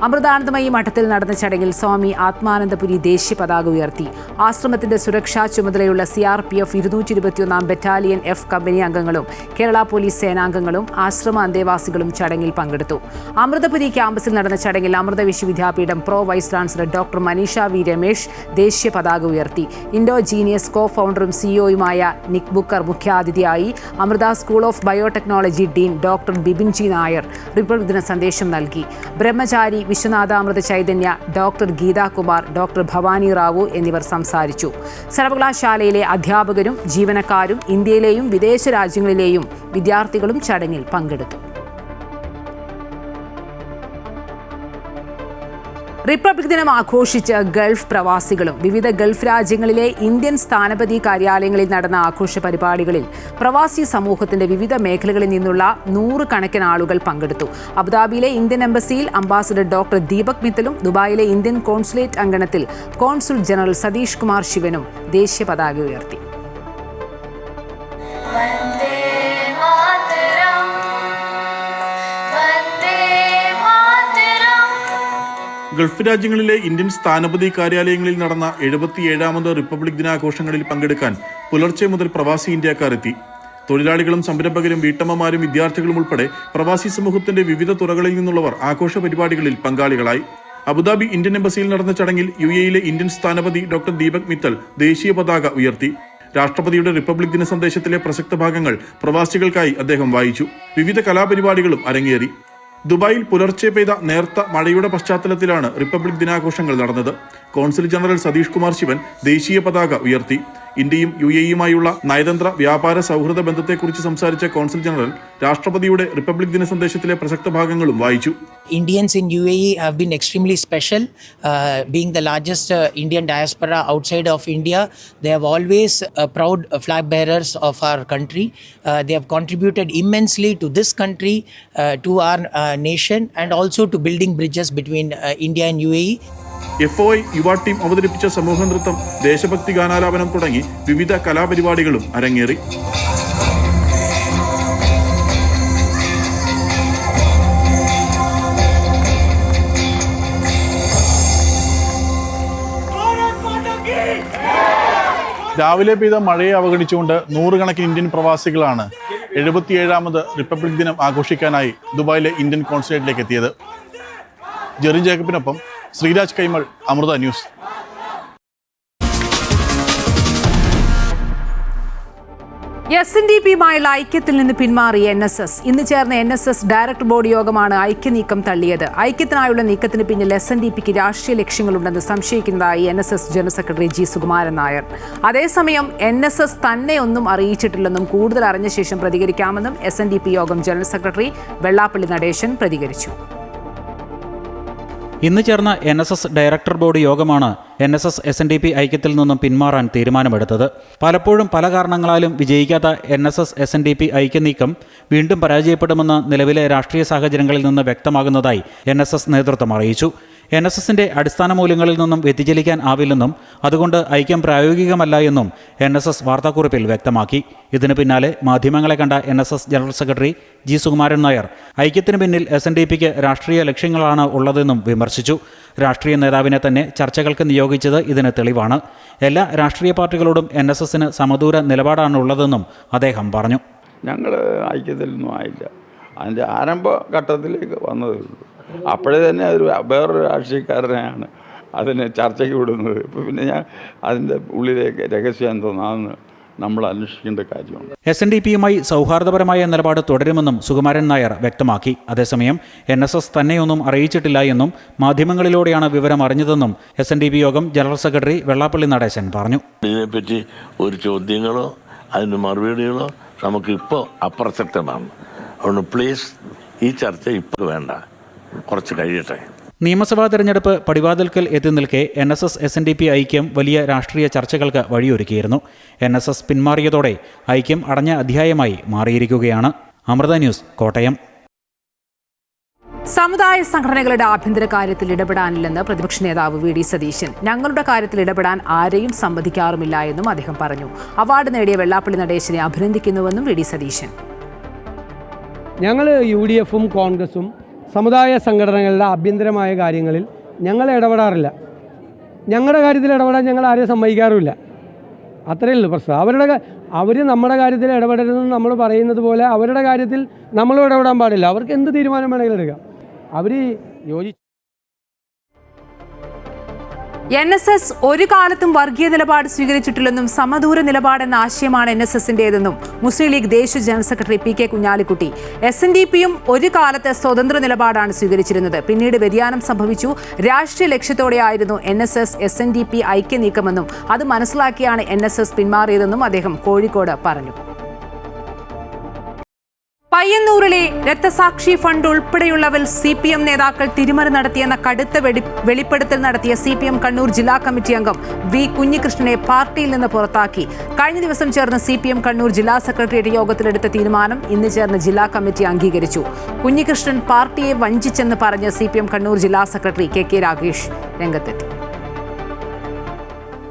Speaker 1: അമൃതാനന്ദമയി മഠത്തിൽ നടന്ന ചടങ്ങിൽ സ്വാമി ആത്മാനന്ദപുരി ദേശീയ പതാക ഉയർത്തി. ആശ്രമത്തിന്റെ സുരക്ഷാ ചുമതലയുള്ള CRPF 221 ബറ്റാലിയൻ F കമ്പനി അംഗങ്ങളും കേരള പോലീസ് സേനാംഗങ്ങളും ആശ്രമ അന്തേവാസികളും ചടങ്ങിൽ പങ്കെടുത്തു. അമൃതപുരി ക്യാമ്പസിൽ നടന്ന ചടങ്ങിൽ Amrita Vishwavidyapeetham pro vice chancellor doctor Manisha V. Ramesh ദേശീയ പതാക ഉയർത്തി. ഇൻഡോജീനിയസ് ഫൗണ്ടറും CEO-യുമായ നിക് ബുക്കർ മുഖ്യാതിഥിയായി. Amrita school of biotechnology dean doctor Bipin G. Nair republic ദിന സന്ദേശം നൽകി. ബ്രഹ്മചാരി വിശ്വനാഥാമൃത ചൈതന്യ ഡോക്ടർ ഗീതാകുമാർ, ഡോക്ടർ ഭവാനി റാവു എന്നിവർ സംസാരിച്ചു. സർവകലാശാലയിലെ അധ്യാപകരും ജീവനക്കാരും ഇന്ത്യയിലെയും വിദേശ രാജ്യങ്ങളിലെയും വിദ്യാർത്ഥികളും ചടങ്ങിൽ പങ്കെടുത്തു. റിപ്പബ്ലിക് ദിനം ആഘോഷിച്ച് ഗൾഫ് പ്രവാസികളും. വിവിധ ഗൾഫ് രാജ്യങ്ങളിലെ ഇന്ത്യൻ സ്ഥാനപതി കാര്യാലയങ്ങളിൽ നടന്ന ആഘോഷ പരിപാടികളിൽ പ്രവാസി സമൂഹത്തിന്റെ വിവിധ മേഖലകളിൽ നിന്നുള്ള 100 കണക്കിന് ആളുകൾ പങ്കെടുത്തു. അബുദാബിയിലെ ഇന്ത്യൻ എംബസിയിൽ അംബാസഡർ ഡോക്ടർ ദീപക് മിത്തലും ദുബായിലെ ഇന്ത്യൻ കോൺസുലേറ്റ് അങ്കണത്തിൽ കോൺസുൽ ജനറൽ സതീഷ് കുമാർ ശിവനും ദേശീയ പതാക ഉയർത്തി.
Speaker 12: ഗൾഫ് രാജ്യങ്ങളിലെ ഇന്ത്യൻ സ്ഥാനപതി കാര്യാലയങ്ങളിൽ നടന്ന 77ാമത് റിപ്പബ്ലിക് ദിനാഘോഷങ്ങളിൽ പങ്കെടുക്കാൻ പുലർച്ചെ മുതൽ പ്രവാസി ഇന്ത്യക്കാർ എത്തി. തൊഴിലാളികളും സംരംഭകരും വീട്ടമ്മമാരും വിദ്യാർത്ഥികളും ഉൾപ്പെടെ പ്രവാസി സമൂഹത്തിന്റെ വിവിധ തുറകളിൽ നിന്നുള്ളവർ ആഘോഷ പരിപാടികളിൽ പങ്കാളികളായി. അബുദാബി ഇന്ത്യൻ എംബസിയിൽ നടന്ന ചടങ്ങിൽ UAE-യിലെ ഇന്ത്യൻ സ്ഥാനപതി ഡോക്ടർ ദീപക് മിത്തൽ ദേശീയ പതാക ഉയർത്തി. രാഷ്ട്രപതിയുടെ റിപ്പബ്ലിക് ദിന സന്ദേശത്തിലെ പ്രസക്ത ഭാഗങ്ങൾ പ്രവാസികൾക്കായി അദ്ദേഹം വായിച്ചു. വിവിധ കലാപരിപാടികളും അരങ്ങേറി. ദുബായിൽ പുലർച്ചെ പെയ്ത നേർത്ത മഴയുടെ പശ്ചാത്തലത്തിലാണ് റിപ്പബ്ലിക് ദിനാഘോഷങ്ങൾ നടന്നത്. കോൺസുൽ ജനറൽ സതീഷ് കുമാർ ശിവൻ ദേശീയ പതാക ഉയർത്തി. ഇന്ത്യയും UAE-യുമായുള്ള നയതന്ത്ര വ്യാപാര സൗഹൃദ ബന്ധത്തെക്കുറിച്ച് സംസാരിച്ച കോൺസുൽ ജനറൽ രാഷ്ട്രപതിയുടെ റിപ്പബ്ലിക് ദിന സന്ദേശത്തിലെ പ്രസക്ത ഭാഗങ്ങളും വായിച്ചു.
Speaker 13: Indians in UAE have been extremely special, being the largest Indian diaspora outside of India. They have always proud flag bearers of our country. They have contributed immensely to this country, to our nation, and also to building bridges between India and UAE.
Speaker 12: FOI യുവ ടീം അവതരിപ്പിച്ച സമൂഹ നൃത്തം, ദേശഭക്തി ഗാനാലാപനം തുടങ്ങി വിവിധ കലാപരിപാടികളും അരങ്ങേറി. രാവിലെ പെയ്ത മഴയെ അവഗണിച്ചുകൊണ്ട് നൂറുകണക്കിന് ഇന്ത്യൻ പ്രവാസികളാണ് 77ാമത് റിപ്പബ്ലിക് ദിനം ആഘോഷിക്കാനായി ദുബായിലെ ഇന്ത്യൻ കോൺസുലേറ്റിലേക്ക് എത്തിയത്. ജെറിൻ ജേക്കബിനൊപ്പം ശ്രീരാജ് കൈമൾ, അമൃത ന്യൂസ്.
Speaker 1: SNDP-യുമായുള്ള ഐക്യത്തിൽ നിന്ന് പിന്മാറിയ NSS. ഇന്ന് ചേർന്ന NSS ഡയറക്ടർ ബോർഡ് യോഗമാണ് ഐക്യനീക്കം തള്ളിയത്. ഐക്യത്തിനായുള്ള നീക്കത്തിന് പിന്നിൽ SNDP-ക്ക് രാഷ്ട്രീയ ലക്ഷ്യങ്ങളുണ്ടെന്ന് സംശയിക്കുന്നതായി NSS general secretary G. Sukumaran Nair. അതേസമയം NSS തന്നെ ഒന്നും അറിയിച്ചിട്ടില്ലെന്നും കൂടുതൽ അറിഞ്ഞ ശേഷം പ്രതികരിക്കാമെന്നും SNDP യോഗം ജനറൽ സെക്രട്ടറി വെള്ളാപ്പള്ളി നടേശൻ പ്രതികരിച്ചു.
Speaker 14: ഇന്ന് ചേർന്ന NSS ഡയറക്ടർ ബോർഡ് യോഗമാണ് NSS SNDP ഐക്യത്തിൽ നിന്നും പിന്മാറാൻ തീരുമാനമെടുത്തത്. പലപ്പോഴും പല കാരണങ്ങളാലും വിജയിക്കാത്ത NSS SNDP ഐക്യനീക്കം വീണ്ടും പരാജയപ്പെടുമെന്ന് നിലവിലെ രാഷ്ട്രീയ സാഹചര്യങ്ങളിൽ നിന്ന് വ്യക്തമാകുന്നതായി NSS നേതൃത്വം അറിയിച്ചു. NSSന്റെ അടിസ്ഥാന മൂല്യങ്ങളിൽ നിന്നും വ്യതിചലിക്കാൻ ആവില്ലെന്നും അതുകൊണ്ട് ഐക്യം പ്രായോഗികമല്ല എന്നും NSS വാർത്താക്കുറിപ്പിൽ വ്യക്തമാക്കി. ഇതിനു പിന്നാലെ മാധ്യമങ്ങളെ കണ്ട NSS general secretary G. Sukumaran Nair ഐക്യത്തിന് പിന്നിൽ SNDPക്ക് രാഷ്ട്രീയ ലക്ഷ്യങ്ങളാണ് ഉള്ളതെന്നും വിമർശിച്ചു. രാഷ്ട്രീയ നേതാവിനെ തന്നെ ചർച്ചകൾക്ക് നിയോഗിച്ചത് ഇതിന് തെളിവാണ്. എല്ലാ രാഷ്ട്രീയ പാർട്ടികളോടും NSSന് സമദൂര നിലപാടാണുള്ളതെന്നും അദ്ദേഹം പറഞ്ഞു.
Speaker 15: ഞങ്ങൾ ഐക്യത്തിലൊന്നും ആയില്ല, അതിൻ്റെ ആരംഭഘട്ടത്തിലേക്ക് വന്നതേ ഉള്ളൂ. അപ്പോഴേ തന്നെ വേറൊരു രാഷ്ട്രീയക്കാരനെയാണ് അതിനെ ചർച്ചയ്ക്ക് വിടുന്നത്. ഇപ്പോൾ പിന്നെ ഞാൻ അതിൻ്റെ ഉള്ളിലേക്ക് രഹസ്യം എന്തോന്നാന്ന് നമ്മൾ അന്വേഷിക്കേണ്ട കാര്യമാണ്.
Speaker 14: SNDPയുമായി സൗഹാർദ്ദപരമായ നിലപാട് തുടരുമെന്നും സുകുമാരൻ നായർ വ്യക്തമാക്കി. അതേസമയം NSS തന്നെയൊന്നും അറിയിച്ചിട്ടില്ല എന്നും മാധ്യമങ്ങളിലൂടെയാണ് വിവരം അറിഞ്ഞതെന്നും SNDP യോഗം ജനറൽ സെക്രട്ടറി വെള്ളാപ്പള്ളി നടേശൻ പറഞ്ഞു.
Speaker 16: ഇതിനെപ്പറ്റി ഒരു ചോദ്യങ്ങളോ അതിന് മറുപടികളോ നമുക്കിപ്പോൾ അപ്രസക്തമാണ്. അതുകൊണ്ട് പ്ലീസ് ഈ ചർച്ച ഇപ്പോൾ വേണ്ട, കുറച്ച് കഴിയട്ടെ.
Speaker 14: നിയമസഭാ തെരഞ്ഞെടുപ്പ് പടിവാതിൽക്കൽ എത്തി നിൽക്കെ NSS SNDP ഐക്യം വലിയ രാഷ്ട്രീയ ചർച്ചകൾക്ക് വഴിയൊരുക്കിയിരുന്നു. NSS പിന്മാറിയതോടെ ഐക്യം അടഞ്ഞ അധ്യായമായി മാറിയിരിക്കുകയാണ്. അമൃത ന്യൂസ്, കോട്ടയം.
Speaker 1: സമുദായ സംഘടനകളുടെ ആഭ്യന്തര കാര്യത്തിൽ ഇടപെടാനില്ലെന്ന് പ്രതിപക്ഷ നേതാവ് VD സതീശൻ. ഞങ്ങളുടെ കാര്യത്തിൽ ഇടപെടാൻ ആരെയും സമ്മതിക്കാറുമില്ല എന്നും അദ്ദേഹം പറഞ്ഞു. അവാർഡ് നേടിയ വെള്ളാപ്പള്ളി നടേശനെ അഭിനന്ദിക്കുന്നുവെന്നും VD സതീശൻ.
Speaker 17: ഞങ്ങൾ UDFും കോൺഗ്രസും സമുദായ സംഘടനകളുടെ ആഭ്യന്തരമായ കാര്യങ്ങളിൽ ഞങ്ങൾ ഇടപെടാറില്ല. ഞങ്ങളുടെ കാര്യത്തിൽ ഇടപെടാൻ ഞങ്ങൾ ആരെയും സമ്മതിക്കാറുമില്ല. അത്രയേ ഉള്ളൂ പ്രശ്നം. അവർ നമ്മുടെ കാര്യത്തിൽ ഇടപെടരുതെന്ന് നമ്മൾ പറയുന്നത് പോലെ അവരുടെ കാര്യത്തിൽ നമ്മളും ഇടപെടാൻ പാടില്ല. അവർക്ക് എന്ത് തീരുമാനം വേണമെങ്കിലും എടുക്കാം. അവർ യോജിച്ചു.
Speaker 1: NSS ഒരു കാലത്തും വർഗീയ നിലപാട് സ്വീകരിച്ചിട്ടില്ലെന്നും സമദൂര നിലപാടെന്ന ആശയമാണ് NSSന്റേതെന്നും മുസ്ലിം ലീഗ് ദേശീയ ജനറൽ സെക്രട്ടറി PK കുഞ്ഞാലിക്കുട്ടി. SNDPയും ഒരു കാലത്ത് സ്വതന്ത്ര നിലപാടാണ് സ്വീകരിച്ചിരുന്നത്. പിന്നീട് വ്യതിയാനം സംഭവിച്ചു. രാഷ്ട്രീയ ലക്ഷ്യത്തോടെയായിരുന്നു NSS SNDP ഐക്യനീക്കമെന്നും അത് മനസ്സിലാക്കിയാണ് NSS പിന്മാറിയതെന്നും അദ്ദേഹം കോഴിക്കോട് പറഞ്ഞു. പയ്യന്നൂരിലെ രക്തസാക്ഷി ഫണ്ട് ഉൾപ്പെടെയുള്ളവരിൽ CPM നേതാക്കൾ തിരിമറി നടത്തിയെന്ന കടുത്ത വെളിപ്പെടുത്തൽ നടത്തിയ CPM കണ്ണൂർ ജില്ലാ കമ്മിറ്റി അംഗം V. കുഞ്ഞികൃഷ്ണനെ പാർട്ടിയിൽ നിന്ന് പുറത്താക്കി. കഴിഞ്ഞ ദിവസം ചേർന്ന CPM കണ്ണൂർ ജില്ലാ സെക്രട്ടേറിയറ്റ് യോഗത്തിലെടുത്ത തീരുമാനം ഇന്ന് ചേർന്ന ജില്ലാ കമ്മിറ്റി അംഗീകരിച്ചു. കുഞ്ഞികൃഷ്ണൻ പാർട്ടിയെ വഞ്ചിച്ചെന്ന് പറഞ്ഞ CPM കണ്ണൂർ ജില്ലാ സെക്രട്ടറി KK രാഗേഷ് രംഗത്തെത്തി.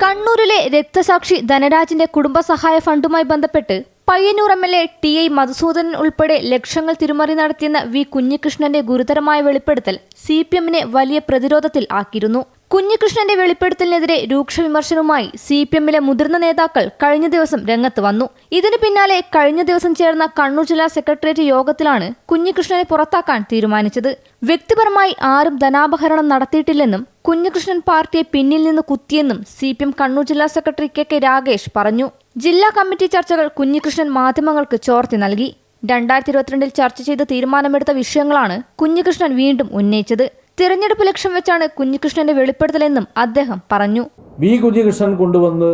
Speaker 5: കണ്ണൂരിലെ രക്തസാക്ഷി ധനരാജിന്റെ കുടുംബസഹായ ഫണ്ടുമായി ബന്ധപ്പെട്ട് പയ്യന്നൂർ MLA TI മധുസൂദനൻ ഉൾപ്പെടെ ലക്ഷങ്ങൾ തിരിമറി നടത്തിയെന്ന V. കുഞ്ഞികൃഷ്ണന്റെ ഗുരുതരമായ വെളിപ്പെടുത്തൽ CPMനെ വലിയ പ്രതിരോധത്തിൽ ആക്കിയിരുന്നു. കുഞ്ഞികൃഷ്ണന്റെ വെളിപ്പെടുത്തലിനെതിരെ രൂക്ഷ വിമർശനവുമായി CPMലെ മുതിർന്ന നേതാക്കൾ കഴിഞ്ഞ ദിവസം രംഗത്ത് വന്നു. ഇതിന് പിന്നാലെ കഴിഞ്ഞ ദിവസം ചേർന്ന കണ്ണൂർ ജില്ലാ സെക്രട്ടേറിയറ്റ് യോഗത്തിലാണ് കുഞ്ഞികൃഷ്ണനെ പുറത്താക്കാൻ തീരുമാനിച്ചത്. വ്യക്തിപരമായി ആരും ധനാപഹരണം നടത്തിയിട്ടില്ലെന്നും കുഞ്ഞികൃഷ്ണൻ പാർട്ടിയെ പിന്നിൽ നിന്ന് കുത്തിയെന്നും CPM കണ്ണൂർ ജില്ലാ സെക്രട്ടറി KK രാഗേഷ് പറഞ്ഞു. ജില്ലാ കമ്മിറ്റി ചർച്ചകൾ കുഞ്ഞികൃഷ്ണൻ മാധ്യമങ്ങൾക്ക് ചോർത്തി നൽകി. 2022 ചർച്ച ചെയ്ത് തീരുമാനമെടുത്ത വിഷയങ്ങളാണ് കുഞ്ഞികൃഷ്ണൻ വീണ്ടും ഉന്നയിച്ചത്. തിരഞ്ഞെടുപ്പ് ലക്ഷ്യം വെച്ചാണ് കുഞ്ഞികൃഷ്ണന്റെ വെളിപ്പെടുത്തലെന്നും അദ്ദേഹം പറഞ്ഞു.
Speaker 2: V. കുഞ്ഞികൃഷ്ണൻ കൊണ്ടുവന്ന്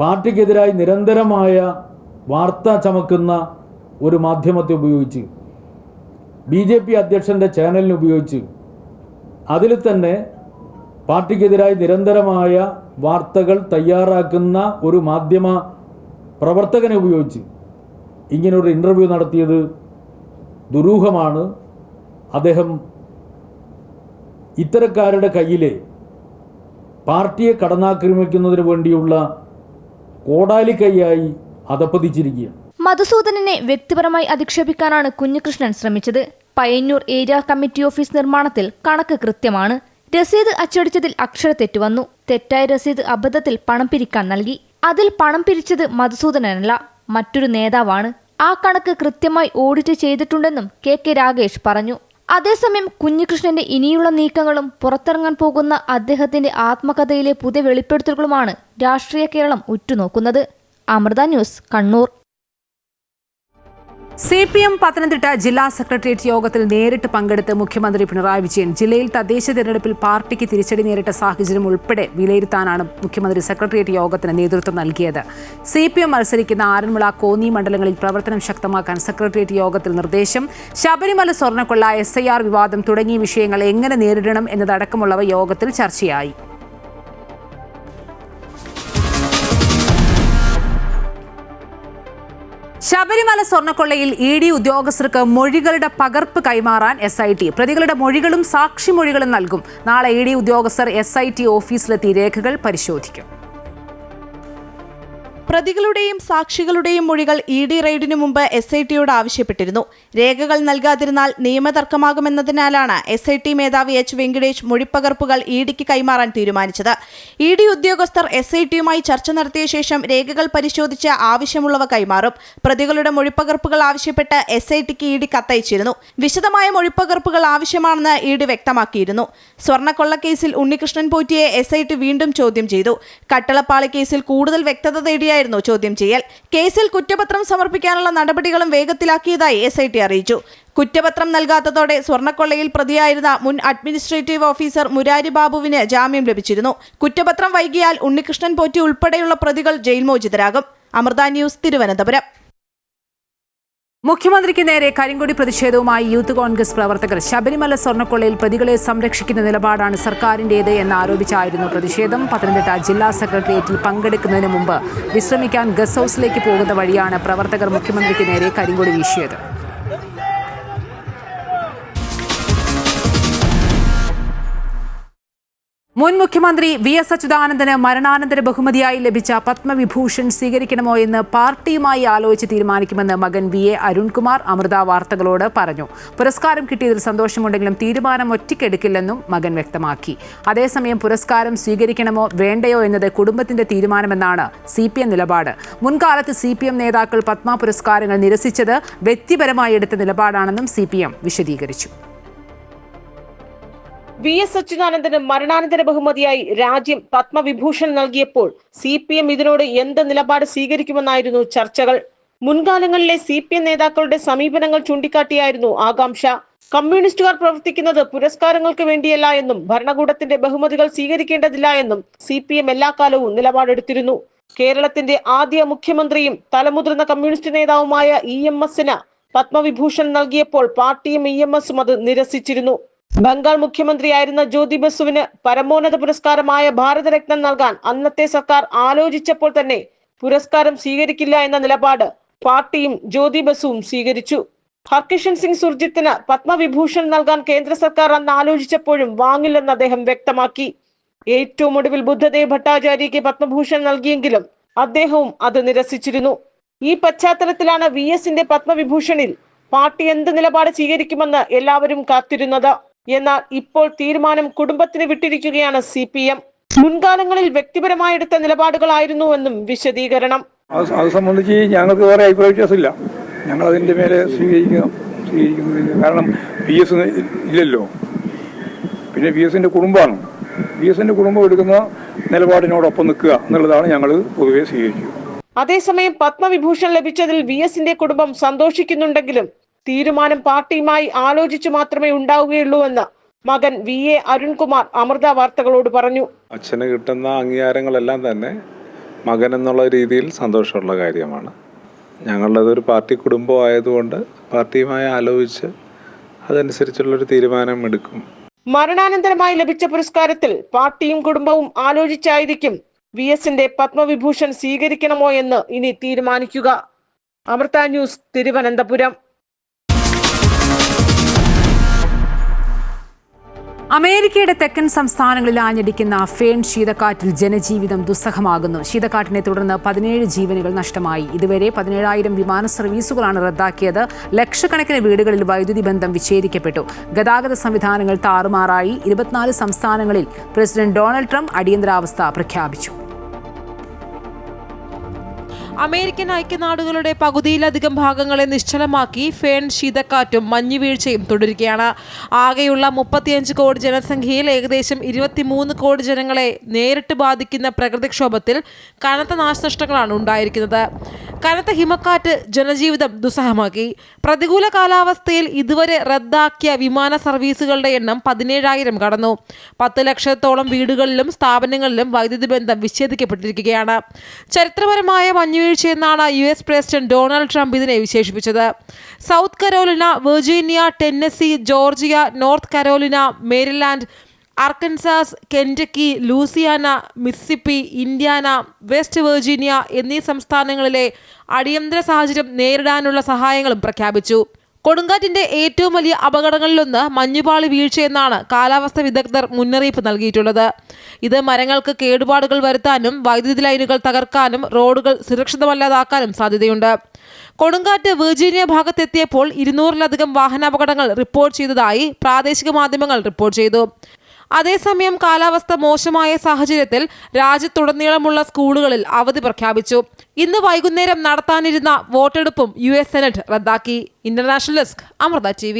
Speaker 2: പാർട്ടിക്കെതിരായി നിരന്തരമായ വാർത്ത ചമക്കുന്ന ഒരു മാധ്യമത്തെ ഉപയോഗിച്ച് BJP അധ്യക്ഷൻ്റെ ചാനലിനെ ഉപയോഗിച്ച് അതിൽ തന്നെ പാർട്ടിക്കെതിരായി നിരന്തരമായ വാർത്തകൾ തയ്യാറാക്കുന്ന ഒരു മാധ്യമ പ്രവർത്തകനെ ഉപയോഗിച്ച് ഇങ്ങനൊരു ഇൻ്റർവ്യൂ നടത്തിയത് ദുരൂഹമാണ്. അദ്ദേഹം ഇത്തരക്കാരുടെ കയ്യിലെ പാർട്ടിയെ കടന്നാക്രമിക്കുന്നതിന് വേണ്ടിയുള്ള കോടാലിക്കൈയായി അധപ്പതിച്ചിരിക്കുകയാണ്.
Speaker 5: മധുസൂദനനെ വ്യക്തിപരമായി അധിക്ഷേപിക്കാനാണ് കുഞ്ഞികൃഷ്ണൻ ശ്രമിച്ചത്. പയ്യന്നൂർ ഏരിയ കമ്മിറ്റി ഓഫീസ് നിർമ്മാണത്തിൽ കണക്ക് കൃത്യമാണ്. രസീത് അച്ചടിച്ചതിൽ അക്ഷരത്തെറ്റ് വന്നു. തെറ്റായ രസീത് അബദ്ധത്തിൽ പണം പിരിക്കാൻ നൽകി. അതിൽ പണം പിരിച്ചത് മധുസൂദനനല്ല, മറ്റൊരു നേതാവാണ്. ആ കണക്ക് കൃത്യമായി ഓഡിറ്റ് ചെയ്തിട്ടുണ്ടെന്നും KK രാഗേഷ് പറഞ്ഞു. അതേസമയം കുഞ്ഞികൃഷ്ണന്റെ ഇനിയുള്ള നീക്കങ്ങളും പുറത്തിറങ്ങാൻ പോകുന്ന അദ്ദേഹത്തിന്റെ ആത്മകഥയിലെ പുതിയ വെളിപ്പെടുത്തലുകളുമാണ് രാഷ്ട്രീയ കേരളം ഉറ്റുനോക്കുന്നത്. അമൃത ന്യൂസ്, കണ്ണൂർ.
Speaker 1: CPM പത്തനംതിട്ട ജില്ലാ സെക്രട്ടേറിയറ്റ് യോഗത്തിൽ നേരിട്ട് പങ്കെടുത്ത് മുഖ്യമന്ത്രി പിണറായി വിജയൻ ജില്ലയിൽ തദ്ദേശ തെരഞ്ഞെടുപ്പിൽ പാർട്ടിക്ക് തിരിച്ചടി നേരിട്ട സാഹചര്യം ഉൾപ്പെടെ വിലയിരുത്താനാണ് മുഖ്യമന്ത്രി സെക്രട്ടേറിയറ്റ് യോഗത്തിന് നേതൃത്വം നൽകിയത്. CPM മത്സരിക്കുന്ന ആറന്മുള, കോന്നി മണ്ഡലങ്ങളിൽ പ്രവർത്തനം ശക്തമാക്കാൻ സെക്രട്ടേറിയറ്റ് യോഗത്തിൽ നിർദ്ദേശം. ശബരിമല സ്വർണ്ണക്കൊള്ള, SIR വിവാദം തുടങ്ങിയ വിഷയങ്ങൾ എങ്ങനെ നേരിടണം എന്നതടക്കമുള്ളവ യോഗത്തിൽ ചർച്ചയായി. ശബരിമല സ്വർണ്ണക്കൊള്ളയിൽ ED ഉദ്യോഗസ്ഥർക്ക് മൊഴികളുടെ പകർപ്പ് കൈമാറാൻ SIT. പ്രതികളുടെ മൊഴികളും സാക്ഷിമൊഴികളും നൽകും. നാളെ ED ഉദ്യോഗസ്ഥർ SIT ഓഫീസിലെത്തി രേഖകൾ പരിശോധിക്കും.
Speaker 10: പ്രതികളുടെയും സാക്ഷികളുടെയും മൊഴികൾ ED റെയ്ഡിനു മുമ്പ് SITയോട് ആവശ്യപ്പെട്ടിരുന്നു. രേഖകൾ നൽകാതിരുന്നാൽ നിയമതർക്കമാകുമെന്നതിനാലാണ് SIT മേധാവി H. വെങ്കിടേഷ് മൊഴിപ്പകർപ്പുകൾ EDക്ക് കൈമാറാൻ തീരുമാനിച്ചത്. ED ഉദ്യോഗസ്ഥർ SITയുമായി ചർച്ച നടത്തിയ ശേഷം രേഖകൾ പരിശോധിച്ച് ആവശ്യമുള്ളവ കൈമാറും. പ്രതികളുടെ മൊഴിപ്പകർപ്പുകൾ ആവശ്യപ്പെട്ട് SITക്ക് ED കത്തയച്ചിരുന്നു. വിശദമായ മൊഴിപ്പകർപ്പുകൾ ആവശ്യമാണെന്ന് ED വ്യക്തമാക്കിയിരുന്നു. സ്വർണ്ണക്കൊള്ളക്കേസിൽ ഉണ്ണികൃഷ്ണൻ പോറ്റിയെ SIT വീണ്ടും ചോദ്യം ചെയ്തു. കട്ടളപ്പാളി കേസിൽ കൂടുതൽ വ്യക്തത തേടിയ ചോദ്യം ചെയ്യൽ. കേസിൽ കുറ്റപത്രം സമർപ്പിക്കാനുള്ള നടപടികളും വേഗത്തിലാക്കിയതായി SIT അറിയിച്ചു. കുറ്റപത്രം നൽകാത്തതോടെ സ്വർണ്ണക്കൊള്ളയിൽ പ്രതിയായിരുന്ന മുൻ അഡ്മിനിസ്ട്രേറ്റീവ് ഓഫീസർ മുരാരി ബാബുവിന് ജാമ്യം ലഭിച്ചിരുന്നു. കുറ്റപത്രം വൈകിയാൽ ഉണ്ണികൃഷ്ണൻ പോറ്റി ഉൾപ്പെടെയുള്ള പ്രതികൾ ജയിൽ മോചിതരാകും. അമൃത ന്യൂസ്, തിരുവനന്തപുരം.
Speaker 1: മുഖ്യമന്ത്രിക്ക് നേരെ കരിങ്കൊടി പ്രതിഷേധവുമായി യൂത്ത് കോൺഗ്രസ് പ്രവർത്തകർ. ശബരിമല സ്വർണ്ണക്കൊള്ളയിൽ പ്രതികളെ സംരക്ഷിക്കുന്ന നിലപാടാണ് സർക്കാരിൻ്റേത് എന്നാരോപിച്ചായിരുന്നു പ്രതിഷേധം. പത്തനംതിട്ട ജില്ലാ സെക്രട്ടേറിയറ്റിൽ പങ്കെടുക്കുന്നതിന് മുമ്പ് വിശ്രമിക്കാൻ ഗസ്റ്റ് ഹൌസിലേക്ക് പോകുന്ന വഴിയാണ് പ്രവർത്തകർ മുഖ്യമന്ത്രിക്ക് നേരെ കരിങ്കൊടി വീശിയത്. മുൻ മുഖ്യമന്ത്രി VS അച്യുതാനന്ദന് മരണാനന്തര ബഹുമതിയായി ലഭിച്ച പത്മവിഭൂഷൺ സ്വീകരിക്കണമോ എന്ന് പാർട്ടിയുമായി ആലോചിച്ച് തീരുമാനിക്കുമെന്ന് മകൻ VA അരുൺകുമാർ അമൃത വാർത്തകളോട് പറഞ്ഞു. പുരസ്കാരം കിട്ടിയതിൽ സന്തോഷമുണ്ടെങ്കിലും തീരുമാനം ഒറ്റയ്ക്കെടുക്കില്ലെന്നും മകൻ വ്യക്തമാക്കി. അതേസമയം പുരസ്കാരം സ്വീകരിക്കണമോ വേണ്ടയോ എന്നത് കുടുംബത്തിന്റെ തീരുമാനമെന്നാണ് CPM നിലപാട്. മുൻകാലത്ത് CPM നേതാക്കൾ പത്മ പുരസ്കാരങ്ങൾ നിരസിച്ചത് വ്യക്തിപരമായി എടുത്ത നിലപാടാണെന്നും CPM വിശദീകരിച്ചു.
Speaker 18: VS അച്യുതാനന്ദന് മരണാനന്തര ബഹുമതിയായി രാജ്യം പത്മവിഭൂഷൺ നൽകിയപ്പോൾ CPM ഇതിനോട് എന്ത് നിലപാട് സ്വീകരിക്കുമെന്നായിരുന്നു ചർച്ചകൾ. മുൻകാലങ്ങളിലെ CPM നേതാക്കളുടെ സമീപനങ്ങൾ ചൂണ്ടിക്കാട്ടിയായിരുന്നു ആകാംക്ഷ. കമ്മ്യൂണിസ്റ്റുകാർ പ്രവർത്തിക്കുന്നത് പുരസ്കാരങ്ങൾക്ക് വേണ്ടിയല്ല എന്നും ഭരണകൂടത്തിന്റെ ബഹുമതികൾ സ്വീകരിക്കേണ്ടതില്ല എന്നും CPM എല്ലാ കാലവും നിലപാടെടുത്തിരുന്നു. കേരളത്തിന്റെ ആദ്യ മുഖ്യമന്ത്രിയും തലമുതിർന്ന കമ്മ്യൂണിസ്റ്റ് നേതാവുമായ EMSന് പത്മവിഭൂഷൺ നൽകിയപ്പോൾ പാർട്ടിയും EMSും അത് നിരസിച്ചിരുന്നു. ബംഗാൾ മുഖ്യമന്ത്രിയായിരുന്ന ജ്യോതി ബസുവിന് പരമോന്നത പുരസ്കാരമായ ഭാരതരത്നം നൽകാൻ അന്നത്തെ സർക്കാർ ആലോചിച്ചപ്പോൾ തന്നെ പുരസ്കാരം സ്വീകരിക്കില്ല എന്ന നിലപാട് പാർട്ടിയും ജ്യോതി ബസുവും സ്വീകരിച്ചു. ഹർകിഷൻ സിംഗ് സുർജിത്തിന് പത്മവിഭൂഷൺ നൽകാൻ കേന്ദ്ര സർക്കാർ അന്ന് ആലോചിച്ചപ്പോഴും വാങ്ങില്ലെന്ന് അദ്ദേഹം വ്യക്തമാക്കി. ഏറ്റവും ഒടുവിൽ ബുദ്ധദേവ് ഭട്ടാചാര്യയ്ക്ക് പത്മഭൂഷൺ നൽകിയെങ്കിലും അദ്ദേഹവും അത് നിരസിച്ചിരുന്നു. ഈ പശ്ചാത്തലത്തിലാണ് VSന്റെ പത്മവിഭൂഷണിൽ പാർട്ടി എന്ത് നിലപാട് സ്വീകരിക്കുമെന്ന് എല്ലാവരും കാത്തിരുന്നത്. എന്നാൽ ഇപ്പോൾ തീരുമാനം കുടുംബത്തിന് വിട്ടിരിക്കുകയാണ് CPM. മുൻകാലങ്ങളിൽ വ്യക്തിപരമായി എടുത്ത നിലപാടുകളായിരുന്നുവെന്നും വിശദീകരണം.
Speaker 19: അത് സംബന്ധിച്ച് ഞങ്ങൾക്ക് വേറെ അഭിപ്രായ വ്യത്യാസമില്ല. ഞങ്ങൾ അതിൻ്റെ മേലെ സ്വീകരിക്കുന്നില്ല. കാരണം VS ഇല്ലല്ലോ, പിന്നെ VSന്റെ കുടുംബമാണ്. VSന്റെ കുടുംബം എടുക്കുന്ന നിലപാടിനോടൊപ്പം നിൽക്കുക എന്നുള്ളതാണ് ഞങ്ങൾ പൊതുവെ സ്വീകരിക്കുക.
Speaker 18: അതേസമയം പത്മവിഭൂഷൺ ലഭിച്ചതിൽ VSന്റെ കുടുംബം സന്തോഷിക്കുന്നുണ്ടെങ്കിലും തീരുമാനം പാർട്ടിയുമായി ആലോചിച്ചു മാത്രമേ ഉണ്ടാവുകയുള്ളൂ എന്ന് മകൻ VA അരുൺകുമാർ അമൃത വാർത്തകളോട് പറഞ്ഞു.
Speaker 20: അച്ഛന് കിട്ടുന്ന അംഗീകാരങ്ങളെല്ലാം തന്നെ മകൻ എന്നുള്ള രീതിയിൽ സന്തോഷമുള്ള കാര്യമാണ്. ഞങ്ങളുടേതൊരു പാർട്ടി കുടുംബമായതുകൊണ്ട് പാർട്ടിയുമായി ആലോചിച്ച് അതനുസരിച്ചുള്ളൊരു തീരുമാനം എടുക്കും.
Speaker 18: മരണാനന്തരമായി ലഭിച്ച പുരസ്കാരത്തിൽ പാർട്ടിയും കുടുംബവും ആലോചിച്ചായിരിക്കും VSന്റെ പത്മവിഭൂഷൺ സ്വീകരിക്കണമോ എന്ന് ഇനി തീരുമാനിക്കുക. അമൃത ന്യൂസ്, തിരുവനന്തപുരം.
Speaker 1: അമേരിക്കയുടെ തെക്കൻ സംസ്ഥാനങ്ങളിൽ ആഞ്ഞടിക്കുന്ന ഫേൺ ശീതക്കാറ്റിൽ ജനജീവിതം ദുസ്സഹമാകുന്നു. ശീതക്കാറ്റിനെ തുടർന്ന് 17 ജീവനുകൾ നഷ്ടമായി. ഇതുവരെ 17,000 വിമാന സർവീസുകളാണ് റദ്ദാക്കിയത്. ലക്ഷക്കണക്കിന് വീടുകളിൽ വൈദ്യുതി ബന്ധം വിച്ഛേദിക്കപ്പെട്ടു. ഗതാഗത സംവിധാനങ്ങൾ താറുമാറായി. 24 സംസ്ഥാനങ്ങളിൽ പ്രസിഡന്റ് ഡൊണാൾഡ് ട്രംപ് അടിയന്തരാവസ്ഥ പ്രഖ്യാപിച്ചു.
Speaker 11: അമേരിക്കൻ ഐക്യനാടുകളുടെ പകുതിയിലധികം ഭാഗങ്ങളെ നിശ്ചലമാക്കി ഫേൺ ശീതക്കാറ്റും മഞ്ഞുവീഴ്ചയും തുടരുകയാണ്. ആകെയുള്ള 35 കോടി ജനസംഖ്യയിൽ ഏകദേശം 23 കോടി ജനങ്ങളെ നേരിട്ട് ബാധിക്കുന്ന പ്രകൃതിക്ഷോഭത്തിൽ കനത്ത നാശനഷ്ടങ്ങളാണ് ഉണ്ടായിരിക്കുന്നത്. കനത്ത ഹിമക്കാറ്റ് ജനജീവിതം ദുസ്സഹമാക്കി. പ്രതികൂല കാലാവസ്ഥയിൽ ഇതുവരെ റദ്ദാക്കിയ വിമാന സർവീസുകളുടെ എണ്ണം 17,000 കടന്നു. 10 ലക്ഷത്തോളം വീടുകളിലും സ്ഥാപനങ്ങളിലും വൈദ്യുതി ബന്ധം വിച്ഛേദിക്കപ്പെട്ടിരിക്കുകയാണ്. ചരിത്രപരമായ മഞ്ഞുവീഴ്ചയെന്നാണ് US പ്രസിഡന്റ് ഡൊണാൾഡ് ട്രംപ് ഇതിനെ വിശേഷിപ്പിച്ചത്. South Carolina, Virginia, Tennessee, Georgia, North Carolina, Maryland, Arkansas, Kentucky, Louisiana, Mississippi, Indiana, West Virginia എന്നീ സംസ്ഥാനങ്ങളിലെ അടിയന്തര സാഹചര്യം നേരിടാനുള്ള സഹായങ്ങളും പ്രഖ്യാപിച്ചു. കൊടുങ്കാറ്റിന്റെ ഏറ്റവും വലിയ അപകടങ്ങളിലൊന്ന് മഞ്ഞുപാളി വീഴ്ചയെന്നാണ് കാലാവസ്ഥാ വിദഗ്ധർ മുന്നറിയിപ്പ് നൽകിയിട്ടുള്ളത്. ഇത് മരങ്ങൾക്ക് കേടുപാടുകൾ വരുത്താനും വൈദ്യുതി ലൈനുകൾ തകർക്കാനും റോഡുകൾ സുരക്ഷിതമല്ലാതാക്കാനും സാധ്യതയുണ്ട്. കൊടുങ്കാറ്റ് വെർജീനിയ ഭാഗത്തെത്തിയപ്പോൾ 200-ലധികം വാഹനാപകടങ്ങൾ റിപ്പോർട്ട് ചെയ്തതായി പ്രാദേശിക മാധ്യമങ്ങൾ റിപ്പോർട്ട് ചെയ്തു. അതേസമയം കാലാവസ്ഥ മോശമായ സാഹചര്യത്തിൽ രാജ്യത്തുടനീളമുള്ള സ്കൂളുകളിൽ അവധി പ്രഖ്യാപിച്ചു. ഇന്ന് വൈകുന്നേരം നടത്താനിരുന്ന വോട്ടെടുപ്പും US സെനറ്റ് റദ്ദാക്കി. International desk, Amrita TV.